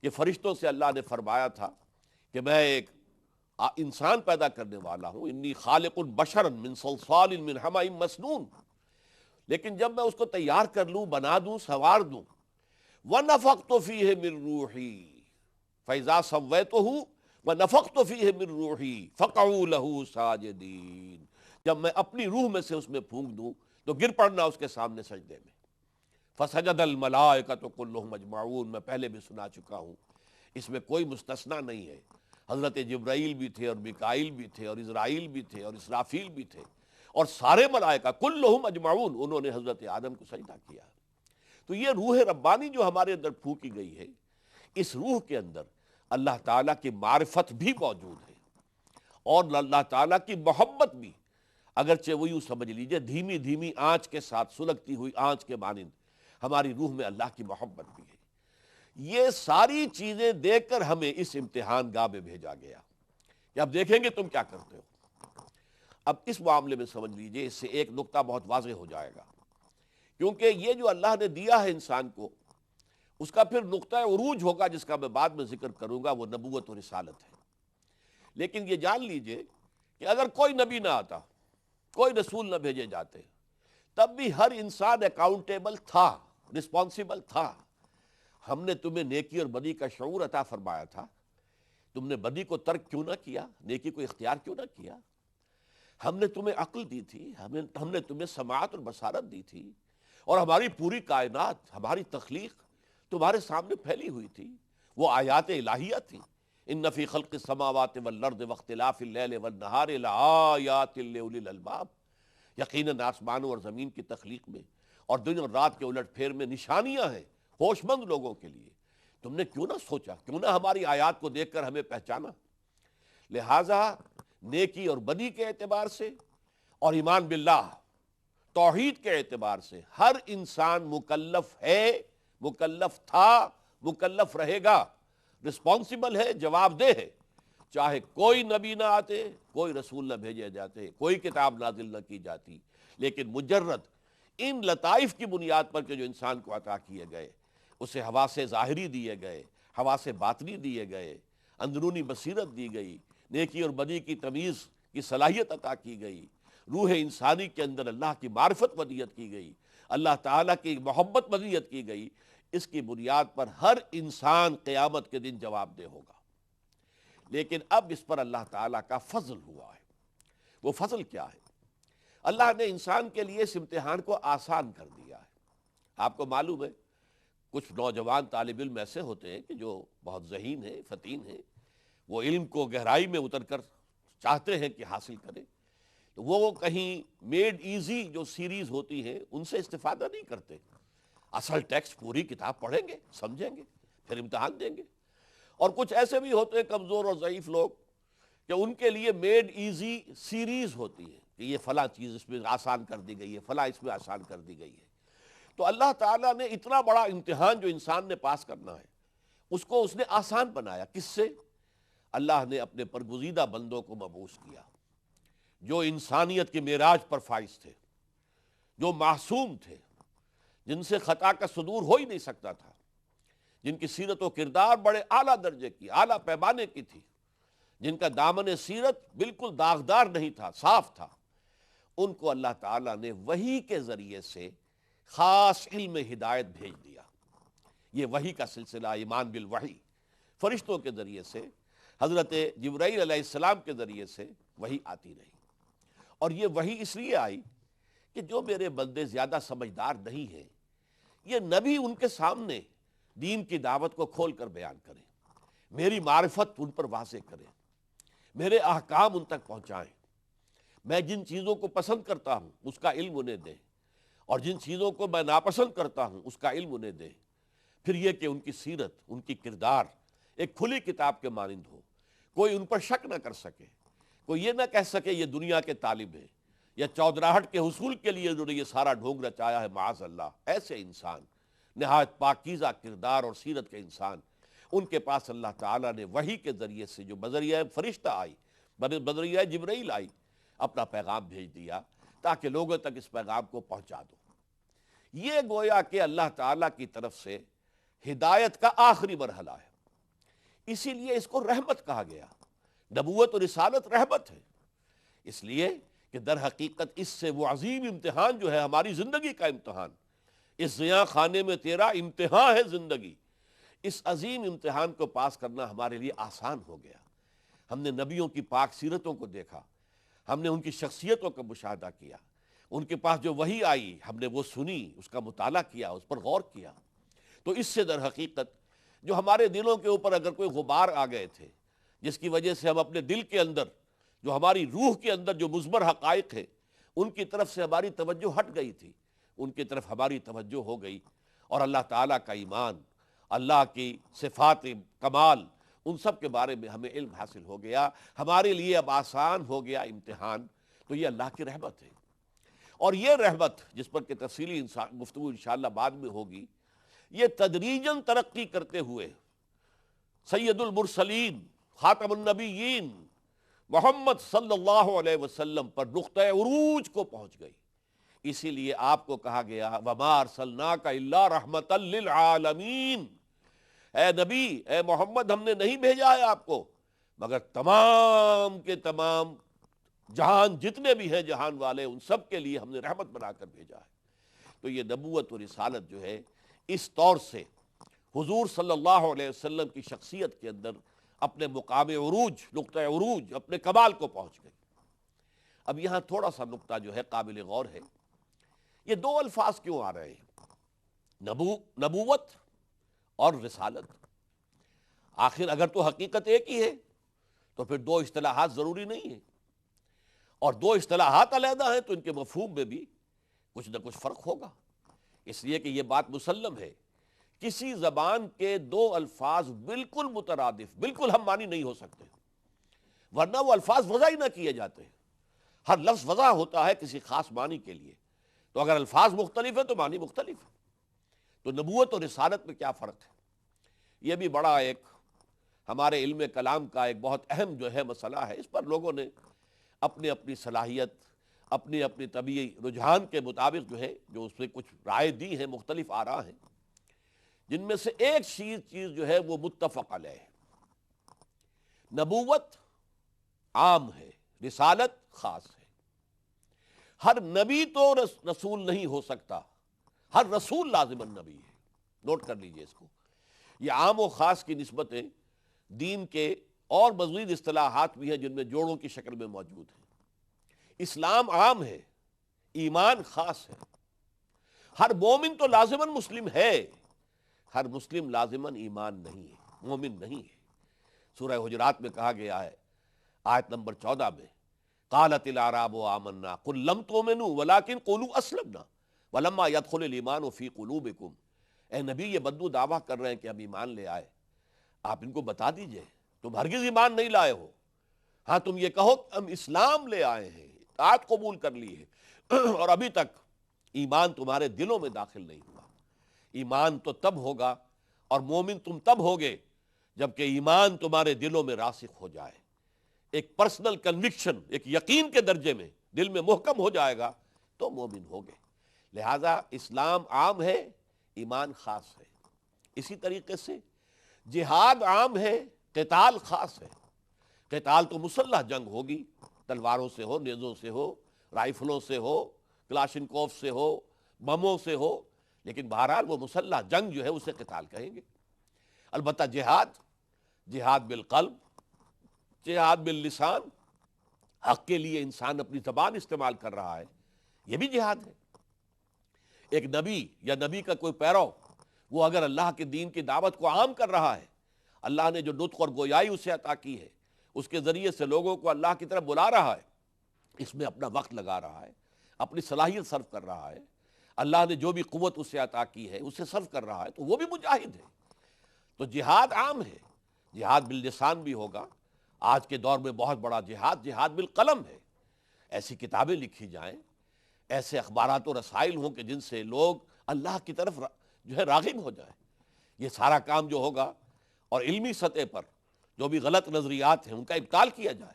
کہ فرشتوں سے اللہ نے فرمایا تھا کہ میں ایک انسان پیدا کرنے والا ہوں، انی خالق بشرا من صلصال من حمأ مسنون، لیکن جب میں اس کو تیار کر لوں، بنا دوں، سنوار دوں، وَنَفَخْتُ فِيهِ مِن رُوحِي فَإِذَا سَوَّيْتُهُ وَنَفَخْتُ فِيهِ مِن رُوحِي فَقَعُوا لَهُ سَاجِدِينَ، جب میں اپنی روح میں سے اس میں پھونک دوں تو گر پڑنا اس کے سامنے سجدے میں۔ فَسَجَدَ الْمَلَائِكَةُ كُلُّهُمْ أَجْمَعُونَ، میں پہلے بھی سنا چکا ہوں، اس میں کوئی مستثنیٰ نہیں ہے۔ حضرت جبرائیل بھی تھے اور میکائیل بھی تھے اور اسرائیل بھی تھے اور اسرافیل بھی تھے، اور سارے ملائکہ کلہم اجمعون، انہوں نے حضرت آدم کو سجدہ کیا۔ تو یہ روح ربانی جو ہمارے اندر پھونکی گئی ہے، اس روح کے اندر اللہ تعالیٰ کی معرفت بھی موجود ہے، اور اللہ تعالیٰ کی محبت بھی، اگرچہ وہ یوں سمجھ لیجئے دھیمی دھیمی آنچ کے ساتھ سلگتی ہوئی آنچ کے مانند ہماری روح میں اللہ کی محبت بھی ہے۔ یہ ساری چیزیں دیکھ کر ہمیں اس امتحان گاہ میں بھیجا گیا کہ اب دیکھیں گے تم کیا کرتے ہو۔ اب اس معاملے میں سمجھ لیجئے، اس سے ایک نقطہ بہت واضح ہو جائے گا کیونکہ یہ جو اللہ نے دیا ہے انسان کو، اس کا پھر نقطہ عروج ہوگا جس کا میں بعد میں ذکر کروں گا، وہ نبوت و رسالت ہے۔ لیکن یہ جان لیجئے کہ اگر کوئی نبی نہ آتا، کوئی رسول نہ بھیجے جاتے، تب بھی ہر انسان اکاؤنٹیبل تھا، رسپانسیبل تھا۔ ہم نے تمہیں نیکی اور بدی کا شعور عطا فرمایا تھا، تم نے بدی کو ترک کیوں نہ کیا، نیکی کو اختیار کیوں نہ کیا؟ ہم نے تمہیں عقل دی تھی، ہم نے تمہیں سماعت اور بصارت دی تھی، اور ہماری پوری کائنات، ہماری تخلیق تمہارے سامنے پھیلی ہوئی تھی، وہ آیات الہیہ تھیں۔ ان فی خلق السماوات والارض واختلاف اللیل والنہار لآیات لأولی الالباب، یقیناً آسمانوں اور زمین کی تخلیق میں اور دن اور رات کے الٹ پھیر میں نشانیاں ہیں ہوش مند لوگوں کے لیے۔ تم نے کیوں نہ سوچا، کیوں نہ ہماری آیات کو دیکھ کر ہمیں پہچانا؟ لہٰذا نیکی اور بدی کے اعتبار سے اور ایمان باللہ، توحید کے اعتبار سے ہر انسان مکلف ہے، مکلف تھا، مکلف رہے گا، رسپانسیبل ہے، جواب دہ ہے۔ چاہے کوئی نبی نہ آتے، کوئی رسول نہ بھیجے جاتے، کوئی کتاب نازل نہ کی جاتی، لیکن مجرد ان لطائف کی بنیاد پر کہ جو انسان کو عطا کیے گئے، اسے حواس ظاہری دیے گئے، حواس باطنی دیے گئے، اندرونی بصیرت دی گئی، نیکی اور بدی کی تمیز کی صلاحیت عطا کی گئی، روح انسانی کے اندر اللہ کی معرفت ودیت کی گئی، اللہ تعالیٰ کی محبت ودیت کی گئی، اس کی بنیاد پر ہر انسان قیامت کے دن جواب دہ ہوگا۔ لیکن اب اس پر اللہ تعالیٰ کا فضل ہوا ہے۔ وہ فضل کیا ہے؟ اللہ نے انسان کے لیے اس امتحان کو آسان کر دیا ہے۔ آپ کو معلوم ہے کچھ نوجوان طالب علم ایسے ہوتے ہیں کہ جو بہت ذہین ہیں، فطین ہیں، وہ علم کو گہرائی میں اتر کر چاہتے ہیں کہ حاصل کریں، تو وہ کہیں میڈ ایزی جو سیریز ہوتی ہیں ان سے استفادہ نہیں کرتے، اصل ٹیکسٹ پوری کتاب پڑھیں گے، سمجھیں گے، پھر امتحان دیں گے۔ اور کچھ ایسے بھی ہوتے ہیں کمزور اور ضعیف لوگ کہ ان کے لیے میڈ ایزی سیریز ہوتی ہے کہ یہ فلاں چیز اس میں آسان کر دی گئی ہے، فلاں اس میں آسان کر دی گئی ہے۔ تو اللہ تعالیٰ نے اتنا بڑا امتحان جو انسان نے پاس کرنا ہے، اس کو اس نے آسان بنایا۔ کس سے؟ اللہ نے اپنے برگزیدہ بندوں کو مبعوث کیا، جو انسانیت کی معراج پر فائز تھے، جو معصوم تھے، جن سے خطا کا صدور ہو ہی نہیں سکتا تھا، جن کی سیرت و کردار بڑے اعلیٰ درجے کی، اعلیٰ پیمانے کی تھی، جن کا دامن سیرت بالکل داغدار نہیں تھا، صاف تھا، ان کو اللہ تعالیٰ نے وحی کے ذریعے سے خاص علم ہدایت بھیج دیا۔ یہ وحی کا سلسلہ، ایمان بالوحی، فرشتوں کے ذریعے سے، حضرت جبرائیل علیہ السلام کے ذریعے سے وحی آتی رہی۔ اور یہ وحی اس لیے آئی کہ جو میرے بندے زیادہ سمجھدار نہیں ہیں، یہ نبی ان کے سامنے دین کی دعوت کو کھول کر بیان کریں، میری معرفت ان پر واضح کریں، میرے احکام ان تک پہنچائیں، میں جن چیزوں کو پسند کرتا ہوں اس کا علم انہیں دیں، اور جن چیزوں کو میں ناپسند کرتا ہوں اس کا علم انہیں دیں۔ پھر یہ کہ ان کی سیرت، ان کی کردار ایک کھلی کتاب کے مانند ہو، کوئی ان پر شک نہ کر سکے، کوئی یہ نہ کہہ سکے یہ دنیا کے طالب ہیں یا چودراہٹ کے حصول کے لیے انہوں نے یہ سارا ڈھونگ رچایا ہے، معاذ اللہ۔ ایسے انسان، نہایت پاکیزہ کردار اور سیرت کے انسان، ان کے پاس اللہ تعالیٰ نے وحی کے ذریعے سے جو بذریعہ فرشتہ آئی، بذریعہ جبرائیل آئی، اپنا پیغام بھیج دیا تاکہ لوگوں تک اس پیغام کو پہنچا دو۔ یہ گویا کہ اللہ تعالیٰ کی طرف سے ہدایت کا آخری مرحلہ ہے، اسی لیے اس کو رحمت کہا گیا۔ نبوت و رسالت رحمت ہے، اس لیے کہ در حقیقت اس سے وہ عظیم امتحان جو ہے ہماری زندگی کا امتحان، اس زیاں خانے میں تیرا امتحان ہے زندگی، اس عظیم امتحان کو پاس کرنا ہمارے لیے آسان ہو گیا۔ ہم نے نبیوں کی پاک سیرتوں کو دیکھا، ہم نے ان کی شخصیتوں کا مشاہدہ کیا، ان کے پاس جو وحی آئی ہم نے وہ سنی، اس کا مطالعہ کیا، اس پر غور کیا۔ تو اس سے در حقیقت جو ہمارے دلوں کے اوپر اگر کوئی غبار آ گئے تھے، جس کی وجہ سے ہم اپنے دل کے اندر، جو ہماری روح کے اندر جو مثمر حقائق ہیں، ان کی طرف سے ہماری توجہ ہٹ گئی تھی، ان کی طرف ہماری توجہ ہو گئی، اور اللہ تعالیٰ کا ایمان، اللہ کی صفات کمال، ان سب کے بارے میں ہمیں علم حاصل ہو گیا، ہمارے لیے اب آسان ہو گیا امتحان۔ تو یہ اللہ کی رحمت ہے، اور یہ رحمت جس پر کہ تفصیلی گفتگو انشاءاللہ بعد میں ہوگی، یہ تدریجاً ترقی کرتے ہوئے سید المرسلین، خاتم النبیین محمد صلی اللہ علیہ وسلم پر نقطہ عروج کو پہنچ گئی۔ اسی لیے آپ کو کہا گیا وَمَا أَرْسَلْنَاكَ إِلَّا رَحْمَةً لِّلْعَالَمِينَ، اے نبی، اے محمد، ہم نے نہیں بھیجا ہے آپ کو مگر تمام کے تمام جہان جتنے بھی ہیں جہان والے ان سب کے لیے ہم نے رحمت بنا کر بھیجا ہے۔ تو یہ نبوت اور رسالت جو ہے اس طور سے حضور صلی اللہ علیہ وسلم کی شخصیت کے اندر اپنے مقام عروج، نقطہ عروج، اپنے کمال کو پہنچ گئی۔ اب یہاں تھوڑا سا نقطہ جو ہے قابل غور ہے، یہ دو الفاظ کیوں آ رہے ہیں، نبوت اور رسالت؟ آخر اگر تو حقیقت ایک ہی ہے تو پھر دو اصطلاحات ضروری نہیں ہیں، اور دو اصطلاحات علیحدہ ہیں تو ان کے مفہوم میں بھی کچھ نہ کچھ فرق ہوگا، اس لیے کہ یہ بات مسلم ہے کسی زبان کے دو الفاظ بالکل مترادف، بالکل ہم معنی نہیں ہو سکتے، ورنہ وہ الفاظ وضع ہی نہ کیے جاتے ہیں۔ ہر لفظ وضع ہوتا ہے کسی خاص معنی کے لیے، تو اگر الفاظ مختلف ہیں تو معنی مختلف ہے۔ تو نبوت اور رسالت میں کیا فرق ہے؟ یہ بھی بڑا ایک ہمارے علم کلام کا ایک بہت اہم جو ہے مسئلہ ہے، اس پر لوگوں نے اپنی اپنی صلاحیت، اپنی اپنی طبیعی رجحان کے مطابق جو ہے جو اس میں کچھ رائے دی ہیں، مختلف آراء ہیں، جن میں سے ایک چیز جو ہے وہ متفق علیہ ہے۔ نبوت عام ہے، رسالت خاص ہے۔ ہر نبی تو رسول نہیں ہو سکتا، ہر رسول لازماً نبی ہے۔ نوٹ کر لیجئے اس کو، یہ عام و خاص کی نسبتیں دین کے اور مزید اصطلاحات بھی ہیں جن میں جوڑوں کی شکل میں موجود ہیں۔ اسلام عام ہے، ایمان خاص ہے۔ ہر مومن تو لازماً مسلم ہے، ہر مسلم لازماً ایمان نہیں ہے، مومن نہیں ہے۔ سورہ حجرات میں کہا گیا ہے آیت نمبر 14 میں، قالت الاعراب آمنا قل لم تؤمنوا ولكن قولوا اسلمنا ولما يدخل الايمان في قلوبكم۔ اے نبی، یہ بدو دعویٰ کر رہے ہیں کہ ہم ایمان لے آئے، آپ ان کو بتا دیجئے تم ہرگز ایمان نہیں لائے ہو، ہاں تم یہ کہو ہم اسلام لے آئے ہیں، اطاعت قبول کر لی ہے، اور ابھی تک ایمان تمہارے دلوں میں داخل نہیں ہوا۔ ایمان تو تب ہوگا اور مومن تم تب ہوگے جبکہ ایمان تمہارے دلوں میں راسخ ہو جائے، ایک پرسنل کنوکشن، ایک یقین کے درجے میں دل میں محکم ہو جائے گا تو مومن ہوگے۔ لہذا اسلام عام ہے، ایمان خاص ہے۔ اسی طریقے سے جہاد عام ہے، قتال خاص ہے۔ قتال تو مسلح جنگ ہوگی، تلواروں سے ہو، نیزوں سے ہو، رائفلوں سے ہو، کلاشنکوف سے ہو، بموں سے ہو، لیکن بہرحال وہ مسلح جنگ جو ہے اسے قتال کہیں گے۔ البتہ جہاد بالقلب، جہاد باللسان، حق کے لیے انسان اپنی زبان استعمال کر رہا ہے، یہ بھی جہاد ہے۔ ایک نبی یا نبی کا کوئی پیرو وہ اگر اللہ کے دین کی دعوت کو عام کر رہا ہے، اللہ نے جو نطق اور گویائی اسے عطا کی ہے اس کے ذریعے سے لوگوں کو اللہ کی طرف بلا رہا ہے، اس میں اپنا وقت لگا رہا ہے، اپنی صلاحیت صرف کر رہا ہے، اللہ نے جو بھی قوت اسے عطا کی ہے اسے صرف کر رہا ہے، تو وہ بھی مجاہد ہے۔ تو جہاد عام ہے، جہاد باللسان بھی ہوگا۔ آج کے دور میں بہت بڑا جہاد بالقلم ہے۔ ایسی کتابیں لکھی جائیں، ایسے اخبارات و رسائل ہوں کہ جن سے لوگ اللہ کی طرف جو ہے راغب ہو جائیں۔ یہ سارا کام جو ہوگا، اور علمی سطح پر جو بھی غلط نظریات ہیں ان کا ابطال کیا جائے،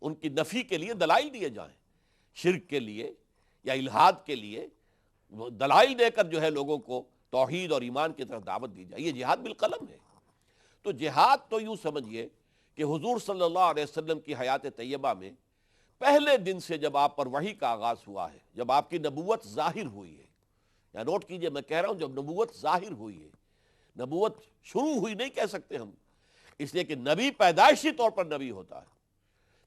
ان کی نفی کے لیے دلائل دیے جائیں، شرک کے لیے یا الحاد کے لیے دلائل دے کر جو ہے لوگوں کو توحید اور ایمان کی طرف دعوت دی جائے، یہ جہاد بالقلم ہے۔ تو جہاد تو یوں سمجھیے کہ حضور صلی اللہ علیہ وسلم کی حیات طیبہ میں پہلے دن سے جب آپ پر وحی کا آغاز ہوا ہے، جب آپ کی نبوت ظاہر ہوئی ہے، یا نوٹ کیجئے میں کہہ رہا ہوں جب نبوت ظاہر ہوئی ہے، نبوت شروع ہوئی نہیں کہہ سکتے ہم، اس لیے کہ نبی پیدائشی طور پر نبی ہوتا ہے،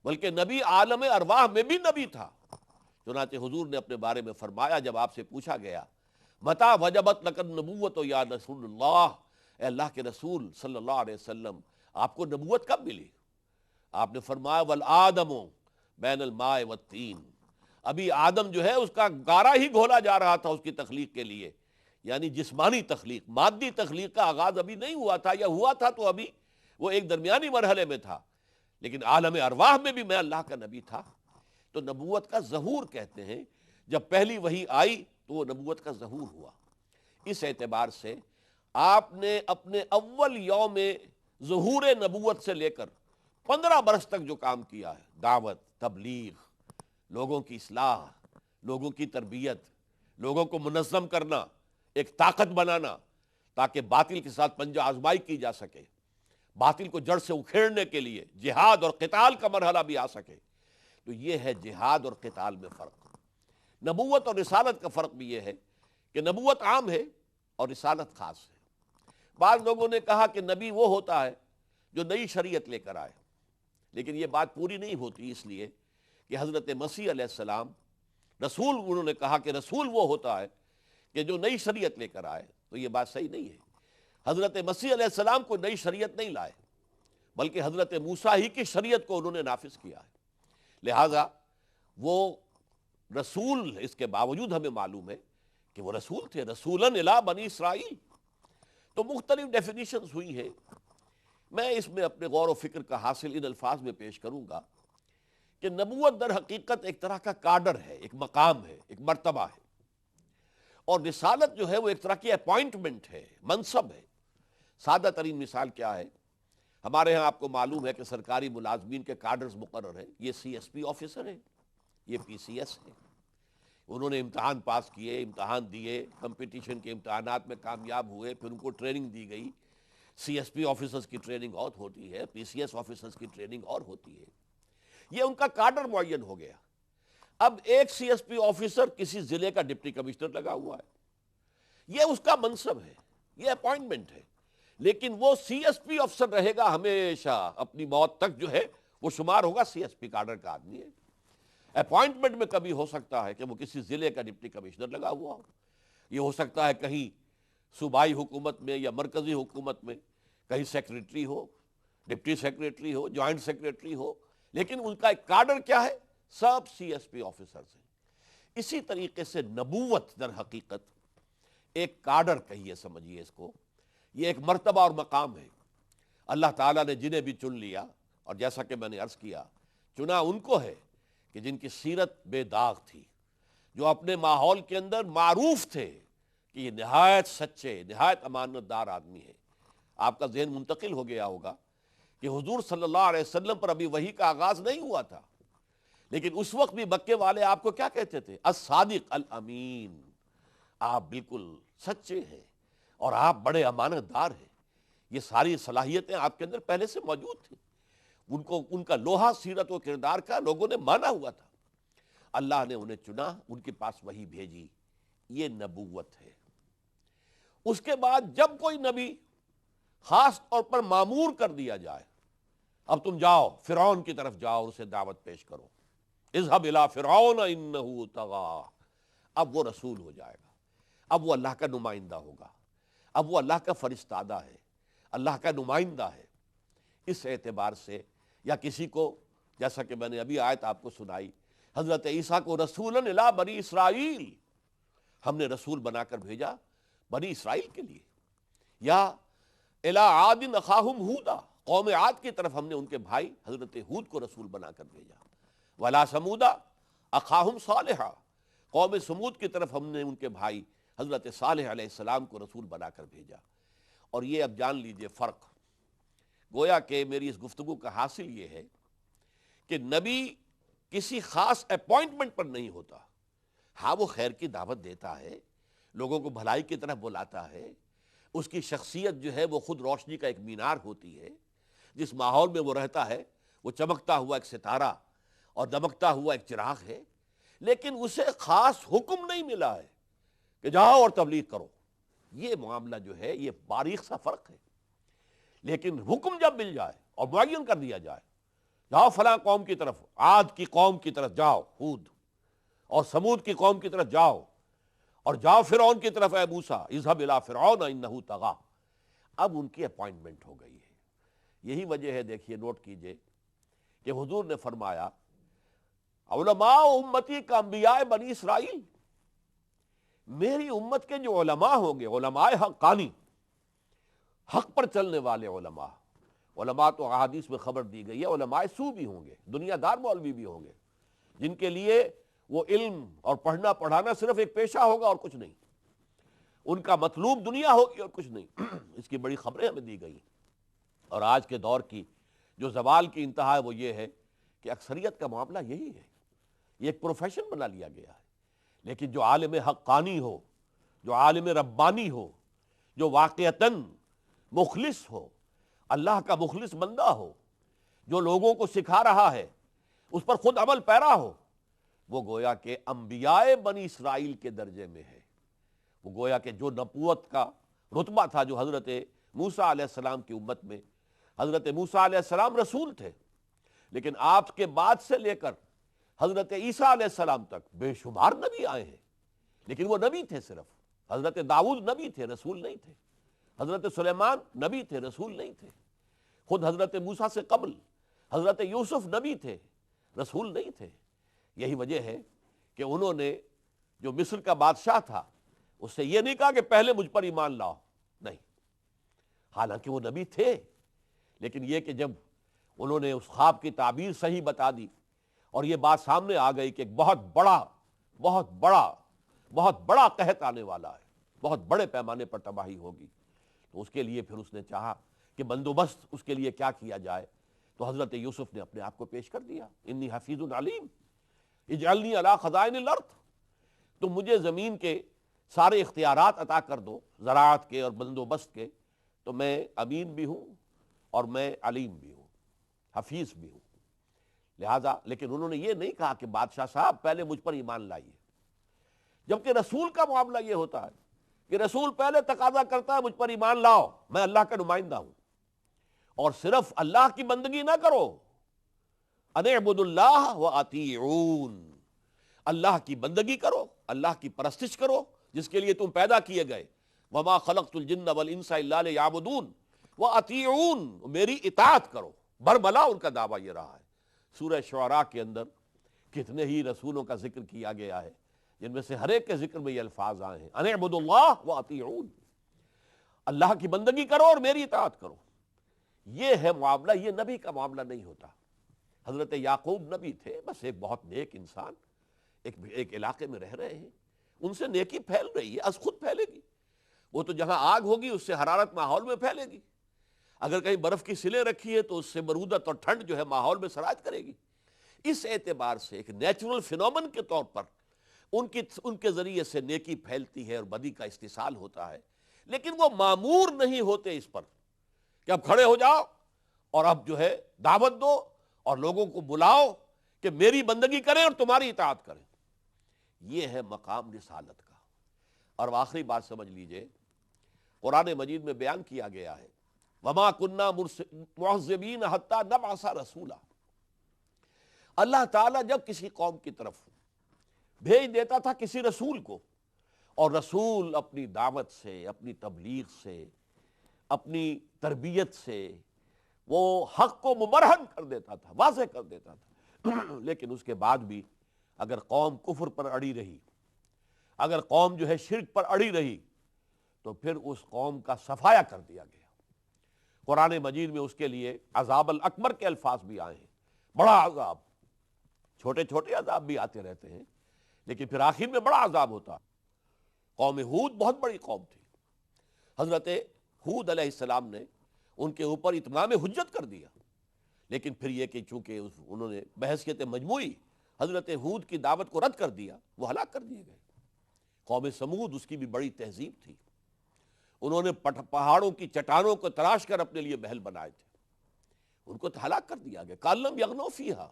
بلکہ نبی عالم ارواح میں بھی نبی تھا۔ چنانچہ حضور نے اپنے بارے میں فرمایا جب آپ سے پوچھا گیا متى وجبت لک النبوۃ یا رسول اللہ، اے اللہ کے رسول صلی اللہ علیہ وسلم آپ کو نبوت کب ملی؟ آپ نے فرمایا والآدم بین الماء والطین، ابھی آدم جو ہے اس کا گارا ہی گھولا جا رہا تھا اس کی تخلیق کے لیے، یعنی جسمانی تخلیق، مادی تخلیق کا آغاز ابھی نہیں ہوا تھا، یا ہوا تھا تو ابھی وہ ایک درمیانی مرحلے میں تھا، لیکن عالم ارواح میں بھی میں اللہ کا نبی تھا۔ تو نبوت کا ظہور کہتے ہیں، جب پہلی وحی آئی تو وہ نبوت کا ظہور ہوا۔ اس اعتبار سے آپ نے اپنے اول یوم ظہور نبوت سے لے کر 15 برس تک جو کام کیا ہے، دعوت، تبلیغ، لوگوں کی اصلاح، لوگوں کی تربیت، لوگوں کو منظم کرنا، ایک طاقت بنانا تاکہ باطل کے ساتھ پنجہ آزمائی کی جا سکے، باطل کو جڑ سے اکھیڑنے کے لیے جہاد اور قتال کا مرحلہ بھی آ سکے۔ تو یہ ہے جہاد اور قتال میں فرق۔ نبوت اور رسالت کا فرق بھی یہ ہے کہ نبوت عام ہے اور رسالت خاص ہے۔ بعض لوگوں نے کہا کہ نبی وہ ہوتا ہے جو نئی شریعت لے کر آئے، لیکن یہ بات پوری نہیں ہوتی، اس لیے کہ حضرت مسیح علیہ السلام رسول، انہوں نے کہا کہ رسول وہ ہوتا ہے کہ جو نئی شریعت لے کر آئے، تو یہ بات صحیح نہیں ہے۔ حضرت مسیح علیہ السلام کو نئی شریعت نہیں لائے، بلکہ حضرت موسیٰ ہی کی شریعت کو انہوں نے نافذ کیا ہے۔ لہٰذا وہ رسول، اس کے باوجود ہمیں معلوم ہے کہ وہ رسول تھے، رسولاً الی بنی اسرائیل۔ تو مختلف ڈیفینیشنز ہوئی ہیں، میں اس میں اپنے غور و فکر کا حاصل ان الفاظ میں پیش کروں گا کہ نبوت در حقیقت ایک طرح کا کارڈر ہے، ایک مقام ہے، ایک مرتبہ ہے، اور رسالت جو ہے وہ ایک طرح کی اپوائنٹمنٹ ہے، منصب ہے۔ سادہ ترین مثال کیا ہے؟ ہمارے ہاں آپ کو معلوم ہے کہ سرکاری ملازمین کے کارڈرز مقرر ہیں، یہ سی ایس پی آفیسر ہیں، یہ پی سی ایس ہیں، انہوں نے امتحان پاس کیے، امتحان دیے، کمپٹیشن کے امتحانات میں کامیاب ہوئے، پھر ان کو ٹریننگ دی گئی۔ سی ایس پی آفیسرز کی ٹریننگ اور ہوتی ہے، پی سی ایس آفیسرز کی ٹریننگ اور ہوتی ہے، یہ ان کا کارڈر معین ہو گیا۔ اب ایک سی ایس پی آفیسر کسی ضلع کا ڈپٹی کمشنر لگا ہوا ہے، یہ اس کا منصب ہے، یہ اپوائنٹمنٹ ہے، لیکن وہ سی ایس پی افسر رہے گا ہمیشہ، اپنی موت تک جو ہے وہ شمار ہوگا سی ایس پی کارڈر کا آدمی ہے۔ اپوائنٹمنٹ میں کبھی ہو سکتا ہے کہ وہ کسی ضلع کا ڈپٹی کمشنر لگا ہوا ہو، یہ ہو سکتا ہے کہیں صوبائی حکومت میں یا مرکزی حکومت میں کہیں سیکریٹری ہو، ڈپٹی سیکریٹری ہو، جوائنٹ سیکریٹری ہو، لیکن ان کا ایک کارڈر کیا ہے؟ سب سی ایس پی آفیسرز ہیں۔ اسی طریقے سے نبوت در حقیقت ایک کارڈر کہیے، سمجھیے اس کو، یہ ایک مرتبہ اور مقام ہے۔ اللہ تعالیٰ نے جنہیں بھی چن لیا، اور جیسا کہ میں نے عرض کیا، چنا ان کو ہے کہ جن کی سیرت بے داغ تھی، جو اپنے ماحول کے اندر معروف تھے کہ یہ نہایت سچے، نہایت امانت دار آدمی ہے۔ آپ کا ذہن منتقل ہو گیا ہوگا کہ حضور صلی اللہ علیہ وسلم پر ابھی وحی کا آغاز نہیں ہوا تھا، لیکن اس وقت بھی مکے والے آپ کو کیا کہتے تھے؟ الصادق الامین، آپ بالکل سچے ہیں اور آپ بڑے امانت دار ہیں۔ یہ ساری صلاحیتیں آپ کے اندر پہلے سے موجود تھیں، ان کا لوہا سیرت و کردار کا لوگوں نے مانا ہوا تھا۔ اللہ نے انہیں چنا، ان کے پاس وحی بھیجی، یہ نبوت ہے۔ اس کے بعد جب کوئی نبی خاص طور پر مامور کر دیا جائے، اب تم جاؤ فرعون کی طرف جاؤ اور اسے دعوت پیش کرو، اذهب الى فرعون انه طغى، اب وہ رسول ہو جائے گا، اب وہ اللہ کا نمائندہ ہوگا، اب وہ اللہ کا فرستادہ ہے، اللہ کا نمائندہ ہے۔ اس اعتبار سے، یا کسی کو، جیسا کہ میں نے ابھی آیت آپ کو سنائی، حضرت عیسیٰ کو رسولا الی بنی اسرائیل، ہم نے رسول بنا کر بھیجا بنی اسرائیل کے لیے، یا الی عاد اخاہم ہودا، قوم عاد کی طرف ہم نے ان کے بھائی حضرت ہود کو رسول بنا کر بھیجا، ولا سمودا اخاہم صالحا، قوم سمود کی طرف ہم نے ان کے بھائی حضرت صالح علیہ السلام کو رسول بنا کر بھیجا۔ اور یہ اب جان لیجئے فرق، گویا کہ میری اس گفتگو کا حاصل یہ ہے کہ نبی کسی خاص اپوائنٹمنٹ پر نہیں ہوتا، ہاں وہ خیر کی دعوت دیتا ہے، لوگوں کو بھلائی کی طرف بلاتا ہے، اس کی شخصیت جو ہے وہ خود روشنی کا ایک مینار ہوتی ہے، جس ماحول میں وہ رہتا ہے وہ چمکتا ہوا ایک ستارہ اور دمکتا ہوا ایک چراغ ہے، لیکن اسے خاص حکم نہیں ملا ہے کہ جاؤ اور تبلیغ کرو۔ یہ معاملہ جو ہے یہ باریک سا فرق ہے، لیکن حکم جب مل جائے اور معین کر دیا جائے، جاؤ فلاں قوم کی طرف، عاد کی قوم کی طرف جاؤ ہود، اور سمود کی قوم کی طرف جاؤ، اور جاؤ فرعون کی طرف اے موسیٰ، اذهب الى فرعون انه طغى، اب ان کی اپوائنٹمنٹ ہو گئی ہے۔ یہی وجہ ہے، دیکھیے نوٹ کیجئے کہ حضور نے فرمایا علماء امتی کا انبیاء بنی اسرائیل، میری امت کے جو علماء ہوں گے، علماء حقانی، حق پر چلنے والے علماء، علماء تو احادیث میں خبر دی گئی ہے، علماء سو بھی ہوں گے، دنیا دار مولوی بھی ہوں گے، جن کے لیے وہ علم اور پڑھنا پڑھانا صرف ایک پیشہ ہوگا اور کچھ نہیں، ان کا مطلوب دنیا ہوگی اور کچھ نہیں۔ اس کی بڑی خبریں ہمیں دی گئی، اور آج کے دور کی جو زوال کی انتہا ہے وہ یہ ہے کہ اکثریت کا معاملہ یہی ہے، یہ ایک پروفیشن بنا لیا گیا ہے، لیکن جو عالم حقانی ہو، جو عالم ربانی ہو، جو واقعتاً مخلص ہو، اللہ کا مخلص بندہ ہو، جو لوگوں کو سکھا رہا ہے، اس پر خود عمل پیرا ہو، وہ گویا کہ انبیاء بنی اسرائیل کے درجے میں ہے۔ وہ گویا کہ جو نبوت کا رتبہ تھا جو حضرت موسیٰ علیہ السلام کی امت میں، حضرت موسیٰ علیہ السلام رسول تھے، لیکن آپ کے بعد سے لے کر حضرت عیسیٰ علیہ السلام تک بے شمار نبی آئے ہیں، لیکن وہ نبی تھے صرف۔ حضرت داؤد نبی تھے، رسول نہیں تھے۔ حضرت سلیمان نبی تھے، رسول نہیں تھے۔ خود حضرت موسیٰ سے قبل حضرت یوسف نبی تھے، رسول نہیں تھے۔ یہی وجہ ہے کہ انہوں نے جو مصر کا بادشاہ تھا اس سے یہ نہیں کہا کہ پہلے مجھ پر ایمان لاؤ، نہیں، حالانکہ وہ نبی تھے، لیکن یہ کہ جب انہوں نے اس خواب کی تعبیر صحیح بتا دی اور یہ بات سامنے آ گئی کہ ایک بہت بڑا قحط آنے والا ہے، بہت بڑے پیمانے پر تباہی ہوگی، تو اس کے لیے پھر اس نے چاہا کہ بندوبست اس کے لیے کیا کیا جائے، تو حضرت یوسف نے اپنے آپ کو پیش کر دیا، انی حفیظ علیم اجعلنی علی خزائن الارض، تم مجھے زمین کے سارے اختیارات عطا کر دو، زراعت کے اور بندوبست کے، تو میں امین بھی ہوں اور میں علیم بھی ہوں، حفیظ بھی ہوں۔ لہذا لیکن انہوں نے یہ نہیں کہا کہ بادشاہ صاحب پہلے مجھ پر ایمان لائیے، جبکہ رسول کا معاملہ یہ ہوتا ہے کہ رسول پہلے تقاضا کرتا ہے مجھ پر ایمان لاؤ، میں اللہ کا نمائندہ ہوں، اور صرف اللہ کی بندگی نہ کرو، ان اعبدوا اللہ واطیعون، اللہ کی بندگی کرو، اللہ کی پرستش کرو جس کے لیے تم پیدا کیے گئے، وما خلقت الجن والانس الا لیعبدون واطیعون، میری اطاعت کرو، بربلا ان کا دعویٰ یہ رہا ہے۔ سورہ شعراء کے اندر کتنے ہی رسولوں کا ذکر کیا گیا ہے جن میں سے ہر ایک کے ذکر میں یہ الفاظ آئے ہیں، ان اعبدوا اللہ واطیعون، اللہ کی بندگی کرو اور میری اطاعت کرو۔ یہ ہے معاملہ، یہ نبی کا معاملہ نہیں ہوتا۔ حضرت یعقوب نبی تھے، بس ایک بہت نیک انسان، ایک علاقے میں رہ رہے ہیں، ان سے نیکی پھیل رہی ہے، از خود پھیلے گی، وہ تو جہاں آگ ہوگی اس سے حرارت ماحول میں پھیلے گی، اگر کہیں برف کی سلیں رکھی ہے تو اس سے برودت اور ٹھنڈ جو ہے ماحول میں سرایت کرے گی۔ اس اعتبار سے ایک نیچرل فینومن کے طور پر ان کے ذریعے سے نیکی پھیلتی ہے اور بدی کا استحصال ہوتا ہے، لیکن وہ مامور نہیں ہوتے اس پر کہ اب کھڑے ہو جاؤ اور اب جو ہے دعوت دو اور لوگوں کو بلاؤ کہ میری بندگی کریں اور تمہاری اطاعت کریں۔ یہ ہے مقام رسالت کا۔ اور آخری بات سمجھ لیجئے، قرآن مجید میں بیان کیا گیا ہے وما کننا معذبین حتی نبعث رسولا، اللہ تعالیٰ جب کسی قوم کی طرف بھیج دیتا تھا کسی رسول کو، اور رسول اپنی دعوت سے، اپنی تبلیغ سے، اپنی تربیت سے وہ حق کو مبرہن کر دیتا تھا، واضح کر دیتا تھا، لیکن اس کے بعد بھی اگر قوم کفر پر اڑی رہی، اگر قوم جو ہے شرک پر اڑی رہی، تو پھر اس قوم کا صفایا کر دیا گیا۔ قرآن مجید میں اس کے لیے عذاب الاکبر کے الفاظ بھی آئے ہیں، بڑا عذاب، چھوٹے چھوٹے عذاب بھی آتے رہتے ہیں لیکن پھر آخر میں بڑا عذاب ہوتا۔ قوم ہود بہت بڑی قوم تھی، حضرت ہود علیہ السلام نے ان کے اوپر اتمام حجت کر دیا، لیکن پھر یہ کہ چونکہ انہوں نے بحیثیت مجموعی حضرت ہود کی دعوت کو رد کر دیا، وہ ہلاک کر دیے گئے۔ قوم سمود اس کی بھی بڑی تہذیب تھی، انہوں نے پہاڑوں کی چٹانوں کو تراش کر اپنے لیے محل بنائے تھے، ان کو ہلاک کر دیا گیا۔ کالم یغنوا فیہا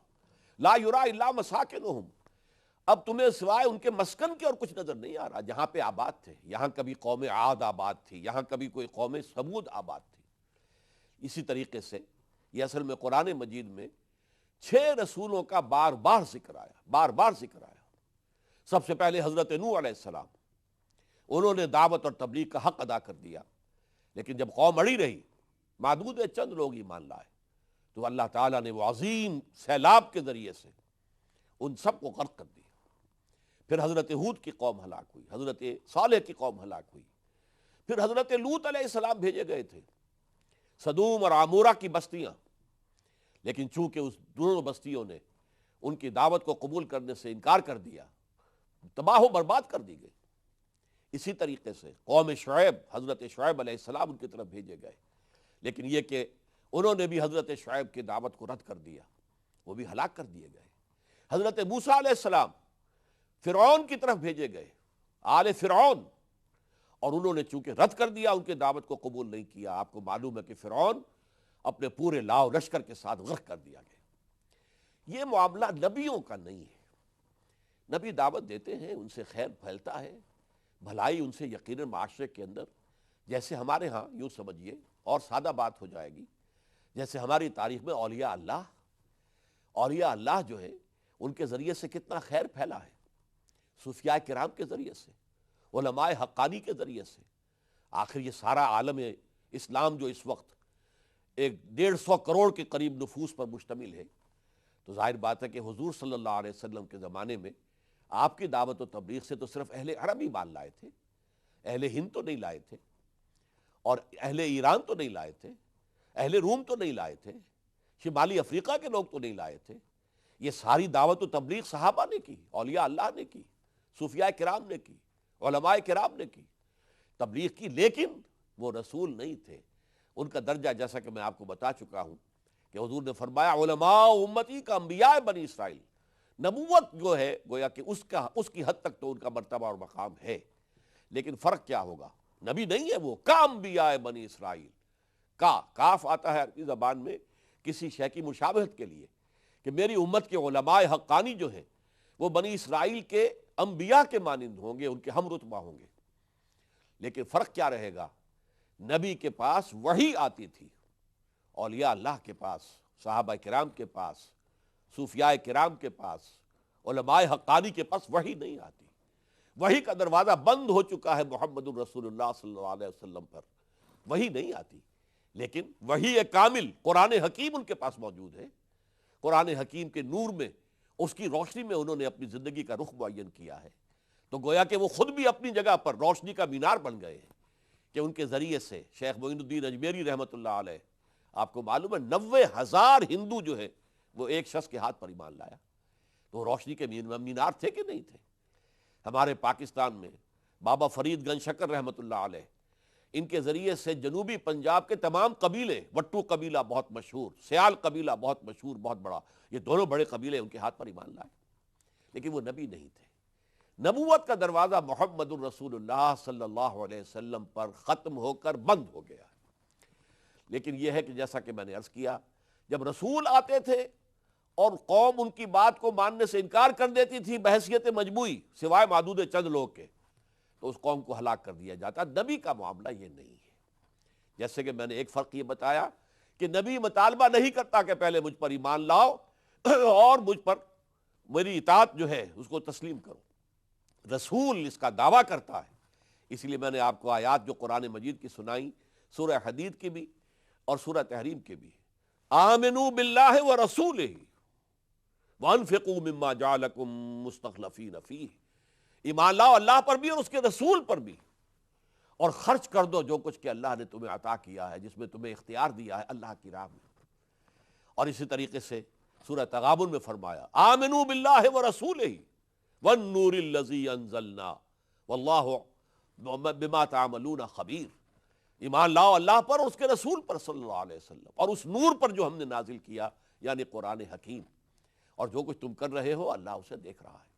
لا یری الا مساکنہم، اب تمہیں سوائے ان کے مسکن کے اور کچھ نظر نہیں آ رہا۔ جہاں پہ آباد تھے، یہاں کبھی قوم عاد آباد تھی، یہاں کبھی کوئی قوم سمود آباد تھی۔ اسی طریقے سے یہ اصل میں قرآن مجید میں 6 رسولوں کا بار بار ذکر آیا۔ سب سے پہلے حضرت نوح علیہ السلام، انہوں نے دعوت اور تبلیغ کا حق ادا کر دیا، لیکن جب قوم اڑی رہی، معدود چند لوگ ایمان لائے، تو اللہ تعالیٰ نے وہ عظیم سیلاب کے ذریعے سے ان سب کو غرق کر دیا۔ پھر حضرت ہود کی قوم ہلاک ہوئی، حضرت صالح کی قوم ہلاک ہوئی، پھر حضرت لوط علیہ السلام بھیجے گئے تھے، سدوم اور عمورہ کی بستیاں، لیکن چونکہ اس دونوں بستیوں نے ان کی دعوت کو قبول کرنے سے انکار کر دیا، تباہ و برباد کر دی گئی۔ اسی طریقے سے قوم شعیب، حضرت شعیب علیہ السلام ان کی طرف بھیجے گئے، لیکن یہ کہ انہوں نے بھی حضرت شعیب کی دعوت کو رد کر دیا، وہ بھی ہلاک کر دیے گئے۔ حضرت موسیٰ علیہ السلام فرعون کی طرف بھیجے گئے، آل فرعون، اور انہوں نے چونکہ رد کر دیا، ان کے دعوت کو قبول نہیں کیا۔ آپ کو معلوم ہے کہ فرعون اپنے پورے لاؤ لشکر کے ساتھ غرق کر دیا گیا۔ یہ معاملہ نبیوں کا نہیں ہے۔ نبی دعوت دیتے ہیں، ان سے خیر پھیلتا ہے، بھلائی ان سے یقیناً معاشرے کے اندر، جیسے ہمارے ہاں یوں سمجھیے، اور سادہ بات ہو جائے گی، جیسے ہماری تاریخ میں اولیاء اللہ جو ہے ان کے ذریعے سے کتنا خیر پھیلا ہے، صوفیاء کرام کے ذریعے سے، علماء حقانی کے ذریعے سے۔ آخر یہ سارا عالم اسلام جو اس وقت 150 کروڑ کے قریب نفوس پر مشتمل ہے، تو ظاہر بات ہے کہ حضور صلی اللہ علیہ وسلم کے زمانے میں آپ کی دعوت و تبلیغ سے تو صرف اہل عرب ہی مان لائے تھے، اہل ہند تو نہیں لائے تھے، اور اہل ایران تو نہیں لائے تھے، اہل روم تو نہیں لائے تھے، شمالی افریقہ کے لوگ تو نہیں لائے تھے۔ یہ ساری دعوت و تبلیغ صحابہ نے کی، اولیاء اللہ نے کی، صوفیاء کرام نے کی، علماء کرام نے کی، تبلیغ کی، لیکن وہ رسول نہیں تھے۔ ان کا درجہ جیسا کہ میں آپ کو بتا چکا ہوں کہ حضور نے فرمایا علماء امتی کا انبیاء بنی اسرائیل، نبوت جو ہے گویا کہ اس کی حد تک تو ان کا مرتبہ اور مقام ہے، لیکن فرق کیا ہوگا؟ نبی نہیں ہے وہ، کا انبیاء بنی اسرائیل۔ کاف آتا ہے عربی زبان میں کسی شے کی مشابہت کے لیے، کہ میری امت کے علماء حقانی جو ہیں وہ بنی اسرائیل کے انبیاء کے مانند ہوں گے، ان کے ہم رتبہ ہوں گے۔ لیکن فرق کیا رہے گا؟ نبی کے پاس وحی آتی تھی، اولیاء اللہ کے پاس، صحابہ کرام کے پاس، صوفیاء کرام کے پاس، علماء حقانی کے پاس وحی نہیں آتی۔ وحی کا دروازہ بند ہو چکا ہے محمد الرسول اللہ صلی اللہ علیہ وسلم پر، وحی نہیں آتی۔ لیکن وحی کامل قرآن حکیم ان کے پاس موجود ہے۔ قرآن حکیم کے نور میں، اس کی روشنی میں انہوں نے اپنی زندگی کا رخ معین کیا ہے، تو گویا کہ وہ خود بھی اپنی جگہ پر روشنی کا مینار بن گئے ہیں، کہ ان کے ذریعے سے شیخ معین الدین اجمیری رحمۃ اللہ علیہ، آپ کو معلوم ہے 90,000 ہندو جو ہے وہ ایک شخص کے ہاتھ پر ایمان لایا، تو روشنی کے مینار تھے کہ نہیں تھے؟ ہمارے پاکستان میں بابا فرید گنج شکر رحمۃ اللہ علیہ، ان کے ذریعے سے جنوبی پنجاب کے تمام قبیلے، وٹو قبیلہ بہت مشہور، سیال قبیلہ بہت مشہور، بہت بڑا، یہ دونوں بڑے قبیلے ان کے ہاتھ پر ایمان لائے، لیکن وہ نبی نہیں تھے۔ نبوت کا دروازہ محمد الرسول اللہ صلی اللہ علیہ وسلم پر ختم ہو کر بند ہو گیا۔ لیکن یہ ہے کہ جیسا کہ میں نے عرض کیا، جب رسول آتے تھے اور قوم ان کی بات کو ماننے سے انکار کر دیتی تھی بحیثیت مجموعی، سوائے معدود چند لوگ کے، تو اس قوم کو ہلاک کر دیا جاتا۔ نبی کا معاملہ یہ نہیں ہے۔ جیسے کہ میں نے ایک فرق یہ بتایا کہ نبی مطالبہ نہیں کرتا کہ پہلے مجھ پر ایمان لاؤ اور مجھ پر میری اطاعت جو ہے اس کو تسلیم کرو۔ رسول اس کا دعویٰ کرتا ہے۔ اس لیے میں نے آپ کو آیات جو قرآن مجید کی سنائی، سورہ حدید کی بھی اور سورہ تحریم کی بھی، آمنوا باللہ ورسولہ وانفقوا مما جعلکم مستخلفین فیہ، ایمان لاؤ اللہ پر بھی اور اس کے رسول پر بھی، اور خرچ کر دو جو کچھ کہ اللہ نے تمہیں عطا کیا ہے، جس میں تمہیں اختیار دیا ہے اللہ کی راہ میں۔ اور اسی طریقے سے سورہ تغابن میں فرمایا آمنوا باللہ ورسولہ والنور الذی انزلنا واللہ بما تعملون خبیر، ایمان لاؤ اللہ پر اور اس کے رسول پر صلی اللہ علیہ وسلم، اور اس نور پر جو ہم نے نازل کیا یعنی قرآن حکیم، اور جو کچھ تم کر رہے ہو اللہ اسے دیکھ رہا ہے۔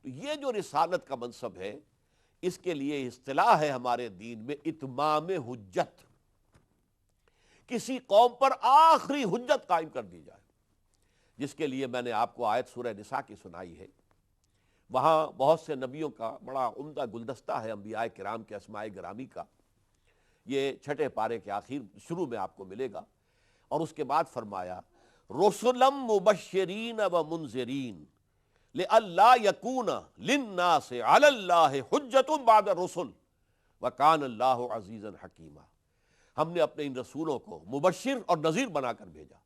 تو یہ جو رسالت کا منصب ہے، اس کے لیے اصطلاح ہے ہمارے دین میں اتمام حجت، کسی قوم پر آخری حجت قائم کر دی جائے، جس کے لیے میں نے آپ کو آیت سورہ نساء کی سنائی ہے۔ وہاں بہت سے نبیوں کا بڑا عمدہ گلدستہ ہے، انبیاء کرام کے اسماء گرامی کا، یہ 6 پارے کے آخر شروع میں آپ کو ملے گا۔ اور اس کے بعد فرمایا رسلا مبشرین و منذرین لئلا یکون للناس علی اللہ حجۃ بعد الرسل وکان اللہ عزیزا حکیما، ہم نے اپنے ان رسولوں کو مبشر اور نذیر بنا کر بھیجا۔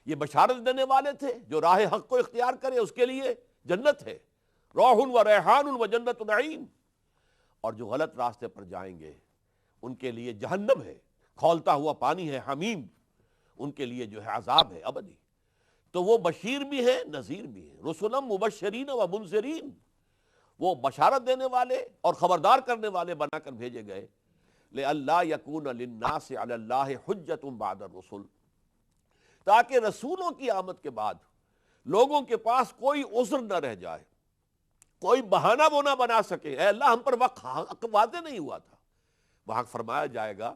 یہ بشارت دینے والے تھے جو راہ حق کو اختیار کرے اس کے لیے جنت ہے، روح و ریحان و جنت نعیم، اور جو غلط راستے پر جائیں گے ان کے لیے جہنم ہے، کھولتا ہوا پانی ہے حمیم، ان کے لیے جو ہے عذاب ہے ابدی۔ تو وہ بشیر بھی ہے نذیر بھی ہے، رسلا مبشرین و منذرین، وہ بشارت دینے والے اور خبردار کرنے والے بنا کر بھیجے گئے، لئلا یکون للناس علی اللہ حجۃ بعد الرسل، تاکہ رسولوں کی آمد کے بعد لوگوں کے پاس کوئی عذر نہ رہ جائے، کوئی بہانہ وہ نہ بنا سکے۔ اے اللہ ہم پر وقت واضح نہیں ہوا تھا۔ وہاں فرمایا جائے گا